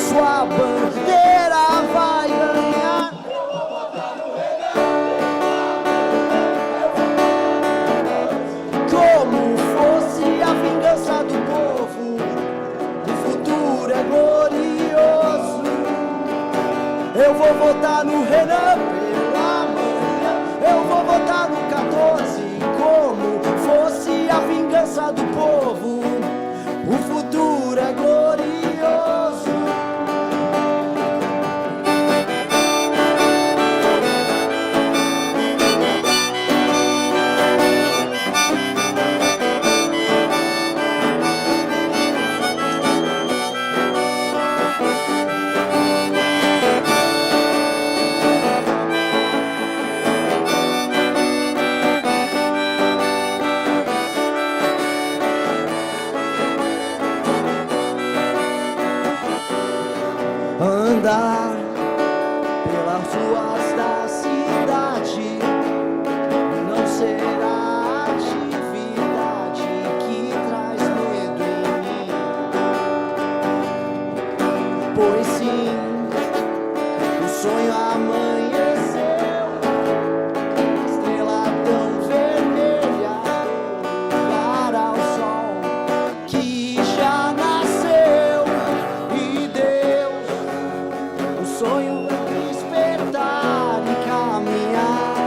Sua bandeira vai ganhar. Como fosse a vingança do povo, o futuro é glorioso. Eu vou votar no Renan pela manhã. Eu vou votar no 14. Como fosse a vingança do povo, o futuro é glorioso. Andar pelas ruas da cidade não será atividade que traz medo em mim, pois sim, o sonho amanheceu, estrela tão vermelha, lugar ao sol que já nasceu, e Deus, o sonho é despertar e caminhar,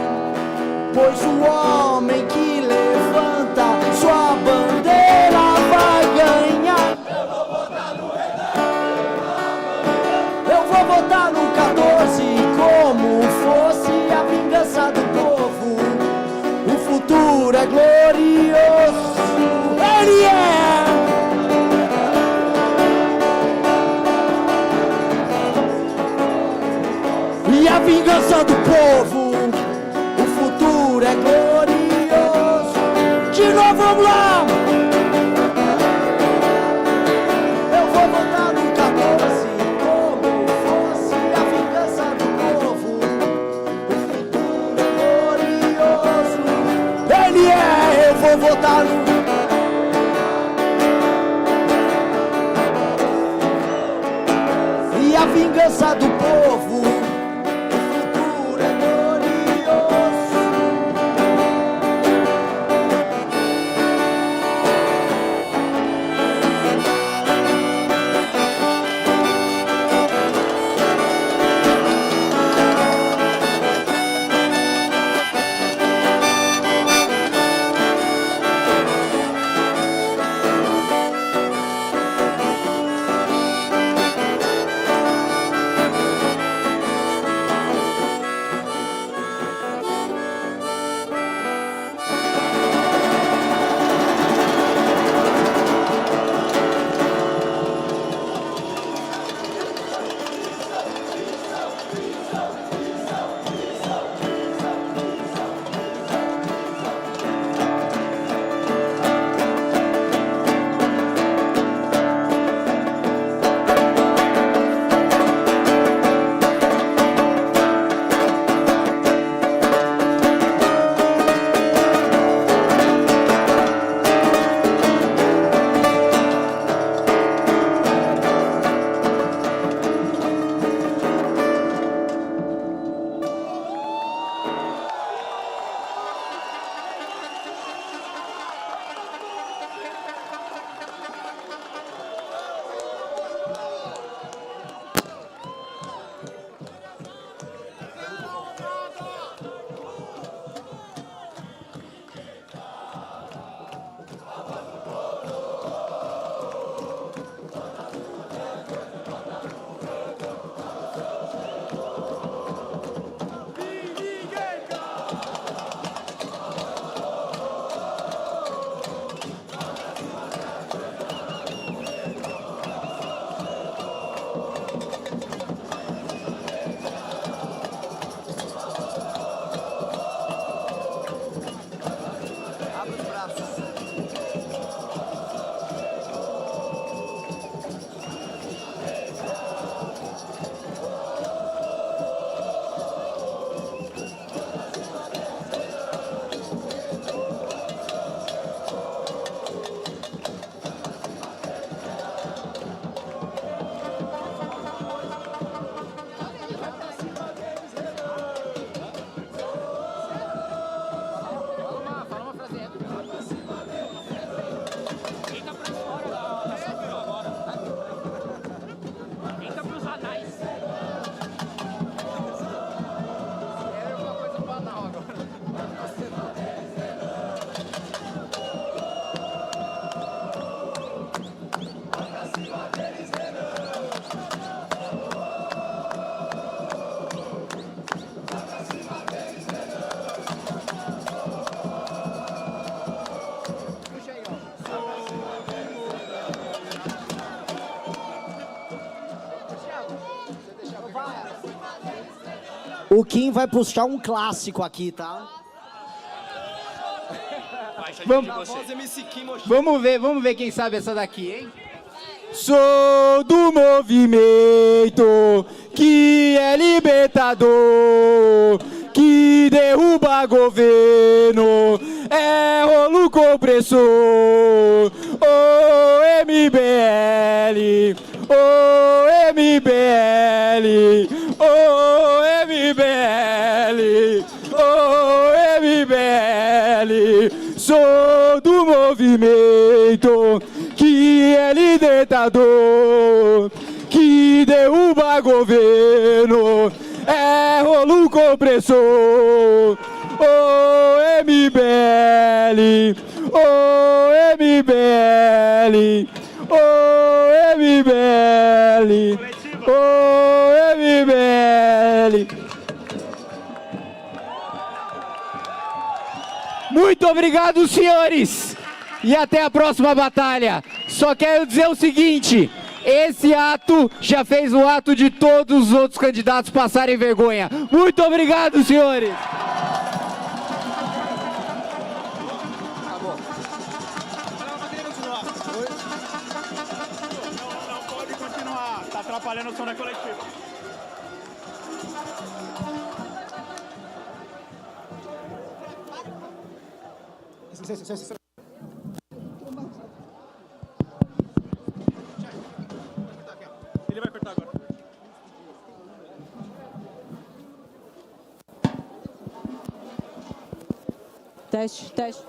pois o homem que levanta sua bandeira vai ganhar. Eu vou votar no 14, como fosse a vingança do povo. O futuro é glorioso, ele é. E a vingança do povo, o futuro é glorioso. De novo, vamos lá! Eu vou votar no 14, como fosse a vingança do povo. O futuro é glorioso. Ele é, eu vou votar no vingança do povo, o futuro é glorioso. O Kim vai puxar um clássico aqui, tá? Vamos ver quem sabe essa daqui, hein? Sou do movimento que é libertador, que derruba governo, é rolo compressor. O MBL, o MBL, o MBL, o MBL. Sou do movimento que é libertador, que derruba governo, é rolo compressor. O MBL, o MBL, o MBL, o MBL. Muito obrigado, senhores, e até a próxima batalha. Só quero dizer o seguinte: esse ato já fez o ato de todos os outros candidatos passarem vergonha. Muito obrigado, senhores. Não pode continuar, tá atrapalhando o som da coletiva. Ele vai cortar agora. Teste, teste.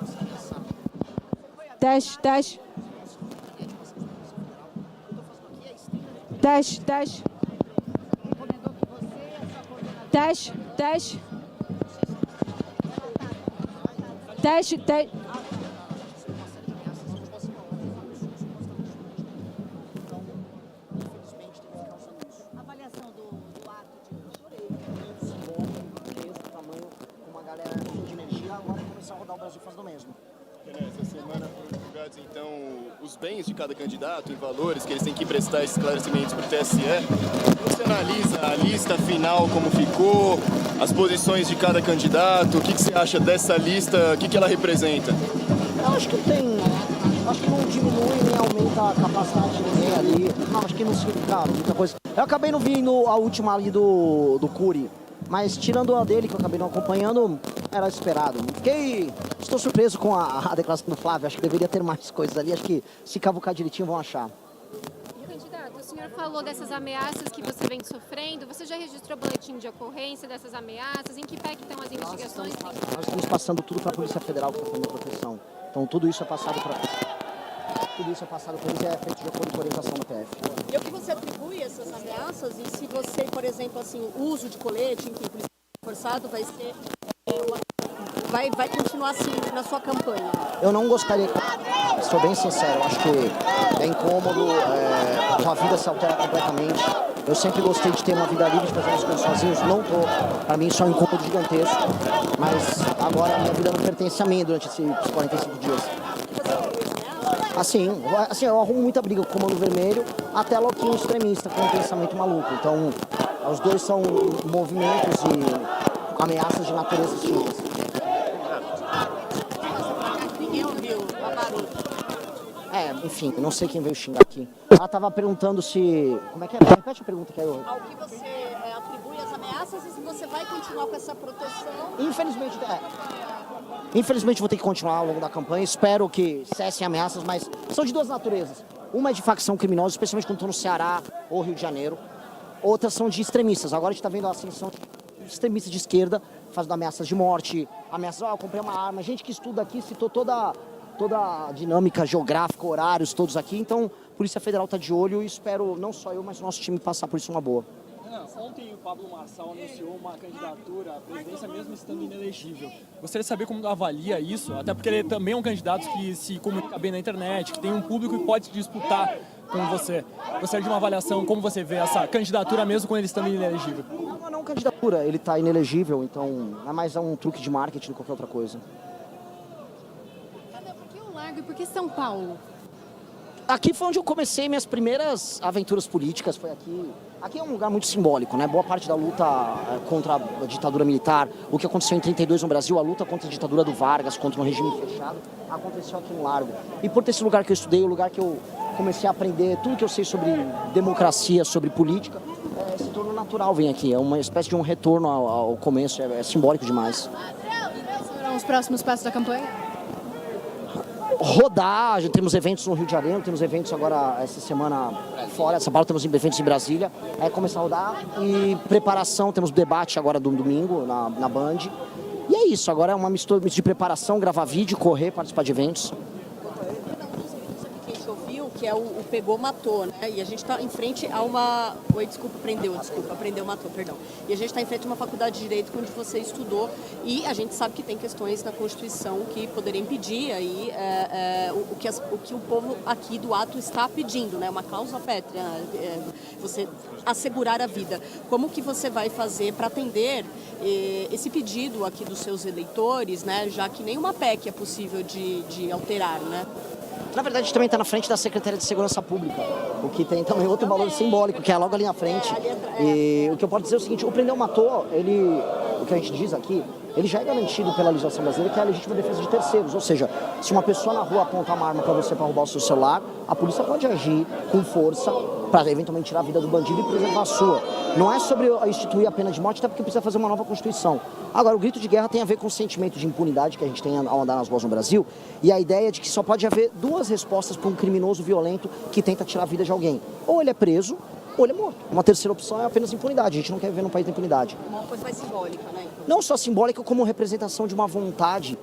Teste, teste. Teste, teste. Teste, teste. Teste, teste. Avaliação do ato de tamanho, uma galera de energia, agora começar a rodar o Brasil fazendo o mesmo. Essa semana foram divulgados, então, os bens de cada candidato em valores, que eles têm que prestar esses esclarecimentos para o TSE. Você analisa a lista final, como ficou, as posições de cada candidato, o que você acha dessa lista, o que ela representa? Eu acho que acho que não diminui nem aumenta a capacidade de ninguém ali. Não, acho que não significa muita coisa. Eu acabei não vindo a última ali do Cury, mas tirando a dele, que eu acabei não acompanhando, era esperado. Estou surpreso com a declaração do Flávio, acho que deveria ter mais coisas ali, acho que se cavucar direitinho vão achar. Candidato, o senhor falou dessas ameaças que você vem sofrendo, você já registrou boletim de ocorrência dessas ameaças? Em que pé que estão as investigações? Nós estamos passando tudo para a Polícia Federal, que está fazendo a proteção. Então tudo isso é passado para eles e é feito de acordo com a orientação da PF. E o que você atribui essas ameaças e se você, por exemplo, assim, o uso de colete, enfim, policial forçado vai ser vai continuar assim na sua campanha? Eu não gostaria, sou bem sincero, eu acho que é incômodo, a tua vida se altera completamente. Eu sempre gostei de ter uma vida livre, de fazer as coisas sozinhos, não tô. Para mim isso é um incômodo gigantesco, mas agora a minha vida não pertence a mim durante esses 45 dias. Assim, eu arrumo muita briga com o Comando Vermelho até Loquinho extremista com um pensamento maluco. Então, os dois são movimentos e ameaças de natureza distintas. Ninguém ouviu a barulho. Enfim, eu não sei quem veio xingar aqui. Ela tava perguntando se... Como é que é? Repete a pergunta que é eu. Ao que você atribui as ameaças e se você vai continuar com essa proteção? Infelizmente vou ter que continuar ao longo da campanha. Espero que cessem ameaças, mas são de duas naturezas. Uma é de facção criminosa, especialmente quando estou no Ceará ou Rio de Janeiro. Outras são de extremistas. Agora a gente está vendo a ascensão de extremistas de esquerda fazendo ameaças de morte, ameaças, eu comprei uma arma. Gente que estuda aqui citou toda a dinâmica geográfica, horários todos aqui. Então, a Polícia Federal está de olho e espero, não só eu, mas o nosso time passar por isso uma boa. Ontem o Pablo Marçal anunciou uma candidatura à presidência mesmo estando inelegível. Gostaria de saber como avalia isso, até porque ele também é um candidato que se comunica bem na internet, que tem um público que pode disputar com você. Gostaria de uma avaliação, como você vê essa candidatura mesmo com ele estando inelegível? Não é uma candidatura, ele está inelegível, então é mais um truque de marketing do que qualquer outra coisa. Por que o Largo e por que São Paulo? Aqui foi onde eu comecei minhas primeiras aventuras políticas, foi aqui. Aqui é um lugar muito simbólico, né? Boa parte da luta contra a ditadura militar, o que aconteceu em 32 no Brasil, a luta contra a ditadura do Vargas, contra um regime fechado, aconteceu aqui no Largo. E por ter esse lugar que eu estudei, o lugar que eu comecei a aprender tudo que eu sei sobre democracia, sobre política, se tornou natural vir aqui. É uma espécie de um retorno ao começo, é simbólico demais. Quais serão os próximos passos da campanha? Rodar, já temos eventos no Rio de Janeiro, temos eventos agora essa semana fora, São Paulo, temos eventos em Brasília, começar a rodar e preparação, temos debate agora do domingo na Band. E é isso, agora é uma mistura de preparação, gravar vídeo, correr, participar de eventos. Que a gente ouviu, que é o pegou, matou, né? E a gente está em frente a uma... Prendeu, matou, perdão. E a gente está em frente a uma faculdade de Direito onde você estudou e a gente sabe que tem questões na Constituição que poderiam impedir aí o que o povo aqui do ato está pedindo, né? Uma cláusula pétrea, você assegurar a vida. Como que você vai fazer para atender esse pedido aqui dos seus eleitores, né? Já que nenhuma PEC é possível de alterar, né? Na verdade, a gente também está na frente da Secretaria de Segurança Pública, o que tem também outro valor simbólico, que é logo ali na frente. E o que eu posso dizer é o seguinte, o prendeu matou, o que a gente diz aqui, ele já é garantido pela legislação brasileira, que é a legítima defesa de terceiros. Ou seja, se uma pessoa na rua apontar uma arma para você para roubar o seu celular, a polícia pode agir com força para eventualmente tirar a vida do bandido e preservar a sua. Não é sobre instituir a pena de morte, até porque precisa fazer uma nova Constituição. Agora, o grito de guerra tem a ver com o sentimento de impunidade que a gente tem ao andar nas ruas no Brasil e a ideia de que só pode haver duas respostas para um criminoso violento que tenta tirar a vida de alguém. Ou ele é preso, ou ele é morto. Uma terceira opção é apenas impunidade. A gente não quer viver num país da impunidade. Uma coisa mais simbólica, né? Não só simbólica, como representação de uma vontade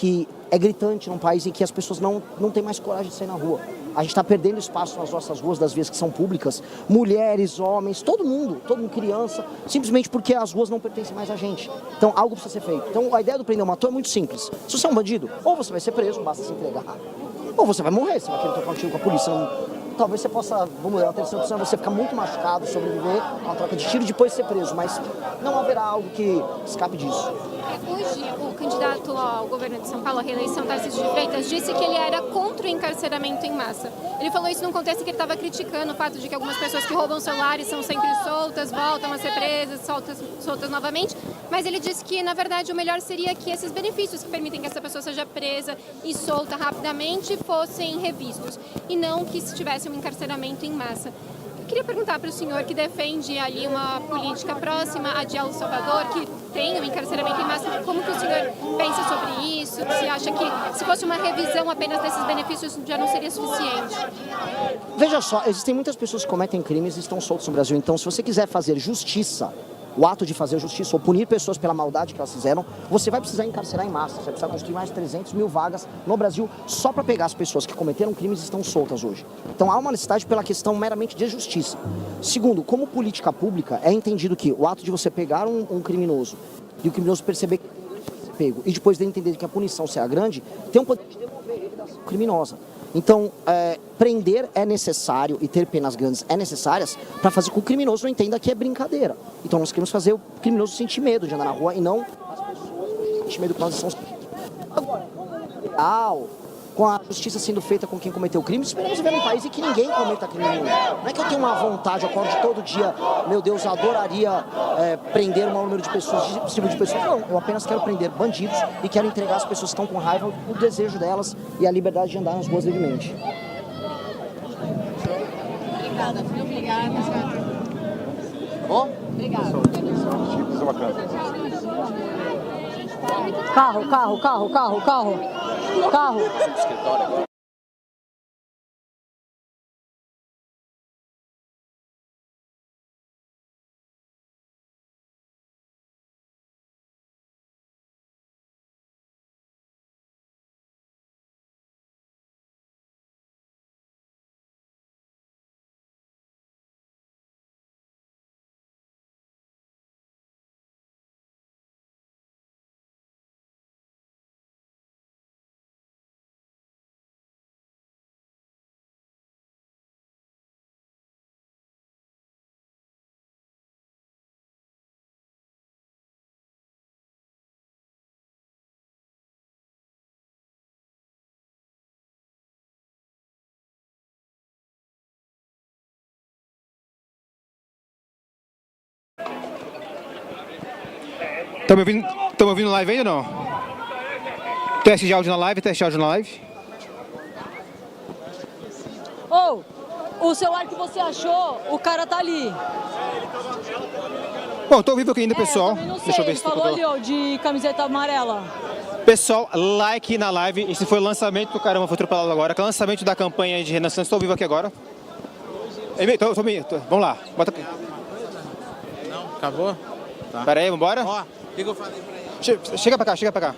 que é gritante num país em que as pessoas não têm mais coragem de sair na rua. A gente está perdendo espaço nas nossas ruas, das vias que são públicas, mulheres, homens, todo mundo, criança, simplesmente porque as ruas não pertencem mais a gente. Então algo precisa ser feito. Então a ideia do prender ou matou é muito simples. Se você é um bandido, ou você vai ser preso, basta se entregar, ou você vai morrer, você vai querer trocar um tiro com a polícia. Talvez você possa, vamos ver, a terceira opção é você ficar muito machucado, sobreviver a uma troca de tiro e depois ser preso, mas não haverá algo que escape disso. Hoje, o candidato ao governo de São Paulo, à reeleição, Tarcísio de Freitas, disse que ele era contra o encarceramento em massa. Ele falou isso num contexto em que ele estava criticando o fato de que algumas pessoas que roubam celulares são sempre soltas, voltam a ser presas, soltas novamente, mas ele disse que, na verdade, o melhor seria que esses benefícios que permitem que essa pessoa seja presa e solta rapidamente fossem revistos, e não que se tivesse um encarceramento em massa. Eu queria perguntar para o senhor, que defende ali uma política próxima a de El Salvador, que tem um encarceramento em massa, como que o senhor pensa sobre isso? Se acha que se fosse uma revisão apenas desses benefícios já não seria suficiente? Veja só, existem muitas pessoas que cometem crimes e estão soltas no Brasil, então se você quiser fazer justiça, o ato de fazer justiça ou punir pessoas pela maldade que elas fizeram, você vai precisar encarcerar em massa, você vai precisar construir mais de 300 mil vagas no Brasil só para pegar as pessoas que cometeram crimes e estão soltas hoje. Então há uma necessidade pela questão meramente de justiça. Segundo, como política pública, é entendido que o ato de você pegar um criminoso e o criminoso perceber que tem pego e depois dele entender que a punição será grande, tem um poder de devolver ele da ação criminosa. Então, prender é necessário e ter penas grandes é necessárias para fazer com que o criminoso não entenda que é brincadeira. Então, nós queremos fazer o criminoso sentir medo de andar na rua e não as pessoas sentir medo que nós estamos... Agora, com a justiça sendo feita com quem cometeu crime, esperamos viver num país em que ninguém cometa crime nenhum. Não é que eu tenho uma vontade, eu acordo todo dia, meu Deus, eu adoraria prender o maior número de pessoas, esse tipo de pessoas. Não, eu apenas quero prender bandidos e quero entregar as pessoas que estão com raiva o desejo delas e a liberdade de andar nas ruas livremente. Obrigada, filho. Obrigada. Bom? Obrigada. Carro. Estão me ouvindo live ainda ou não? Teste de áudio na live, teste de áudio na live. O celular que você achou, o cara tá ali. Bom, tô ao vivo aqui ainda, pessoal. Eu não sei, Deixa eu ver ele se falou ali, ó, de camiseta amarela. Pessoal, like na live. Esse foi o lançamento do Caramba, foi atropelado agora. Que é o lançamento da campanha de Renan Santos. Estou ao vivo aqui agora. Vamos lá, bota aqui. Não, acabou? Tá. Pera aí, vambora? Ó, o que eu falei pra ele? Chega pra cá.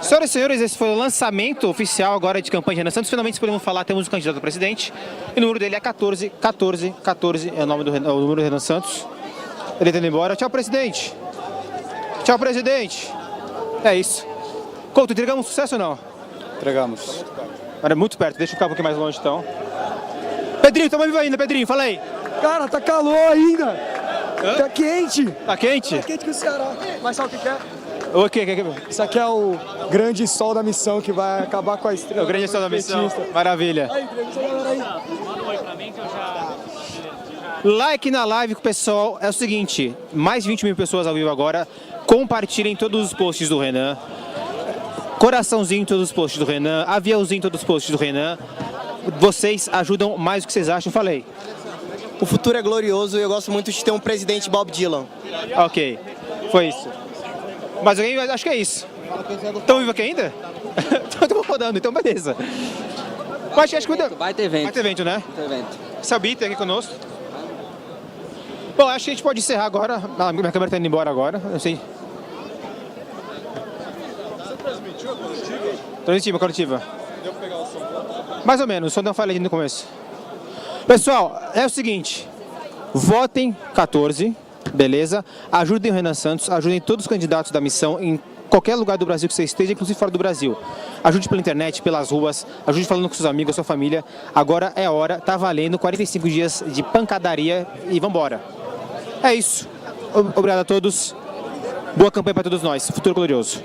Senhoras e senhores, esse foi o lançamento oficial agora de campanha de Renan Santos. Finalmente podemos falar, temos um candidato a presidente. E o número dele é 1414 é o nome do número do Renan Santos. Ele tá indo embora. Tchau, presidente. Tchau, presidente. É isso. Couto, entregamos sucesso ou não? Entregamos. Agora é muito perto, deixa eu ficar um pouquinho mais longe então. Pedrinho, tamo vivo ainda, Pedrinho, fala aí. Cara, tá calor ainda. Tá quente. Tá quente? Tá quente que o Ceará. Mas sabe o que é? O quê? Isso aqui é o grande sol da missão que vai acabar com a estrela. O grande sol da missão. Maravilha. Aí, entrevista a galera aí. Manda um oi pra mim que eu já... Like na live com o pessoal. É o seguinte, mais de 20 mil pessoas ao vivo agora. Compartilhem todos os posts do Renan. Coraçãozinho em todos os posts do Renan. Aviãozinho em todos os posts do Renan. Vocês ajudam mais do que vocês acham, falei. O futuro é glorioso e eu gosto muito de ter um presidente Bob Dylan. Ok, foi isso. Mas alguém, acho que é isso. Estão vivos aqui ainda? Estão rodando, então beleza. Mas acho que vai ter evento. Vai ter evento, né? Vai ter evento. Sabita aqui conosco. Bom, acho que a gente pode encerrar agora. Minha câmera está indo embora agora, não sei. Coletiva. Deu pra pegar o som? Mais ou menos, o som deu uma falha ali no começo. Pessoal, é o seguinte, votem 14, beleza? Ajudem o Renan Santos, ajudem todos os candidatos da missão em qualquer lugar do Brasil que você esteja, inclusive fora do Brasil. Ajude pela internet, pelas ruas, ajude falando com seus amigos, sua família. Agora é hora, tá valendo 45 dias de pancadaria e vambora. É isso. Obrigado a todos. Boa campanha para todos nós. Futuro glorioso.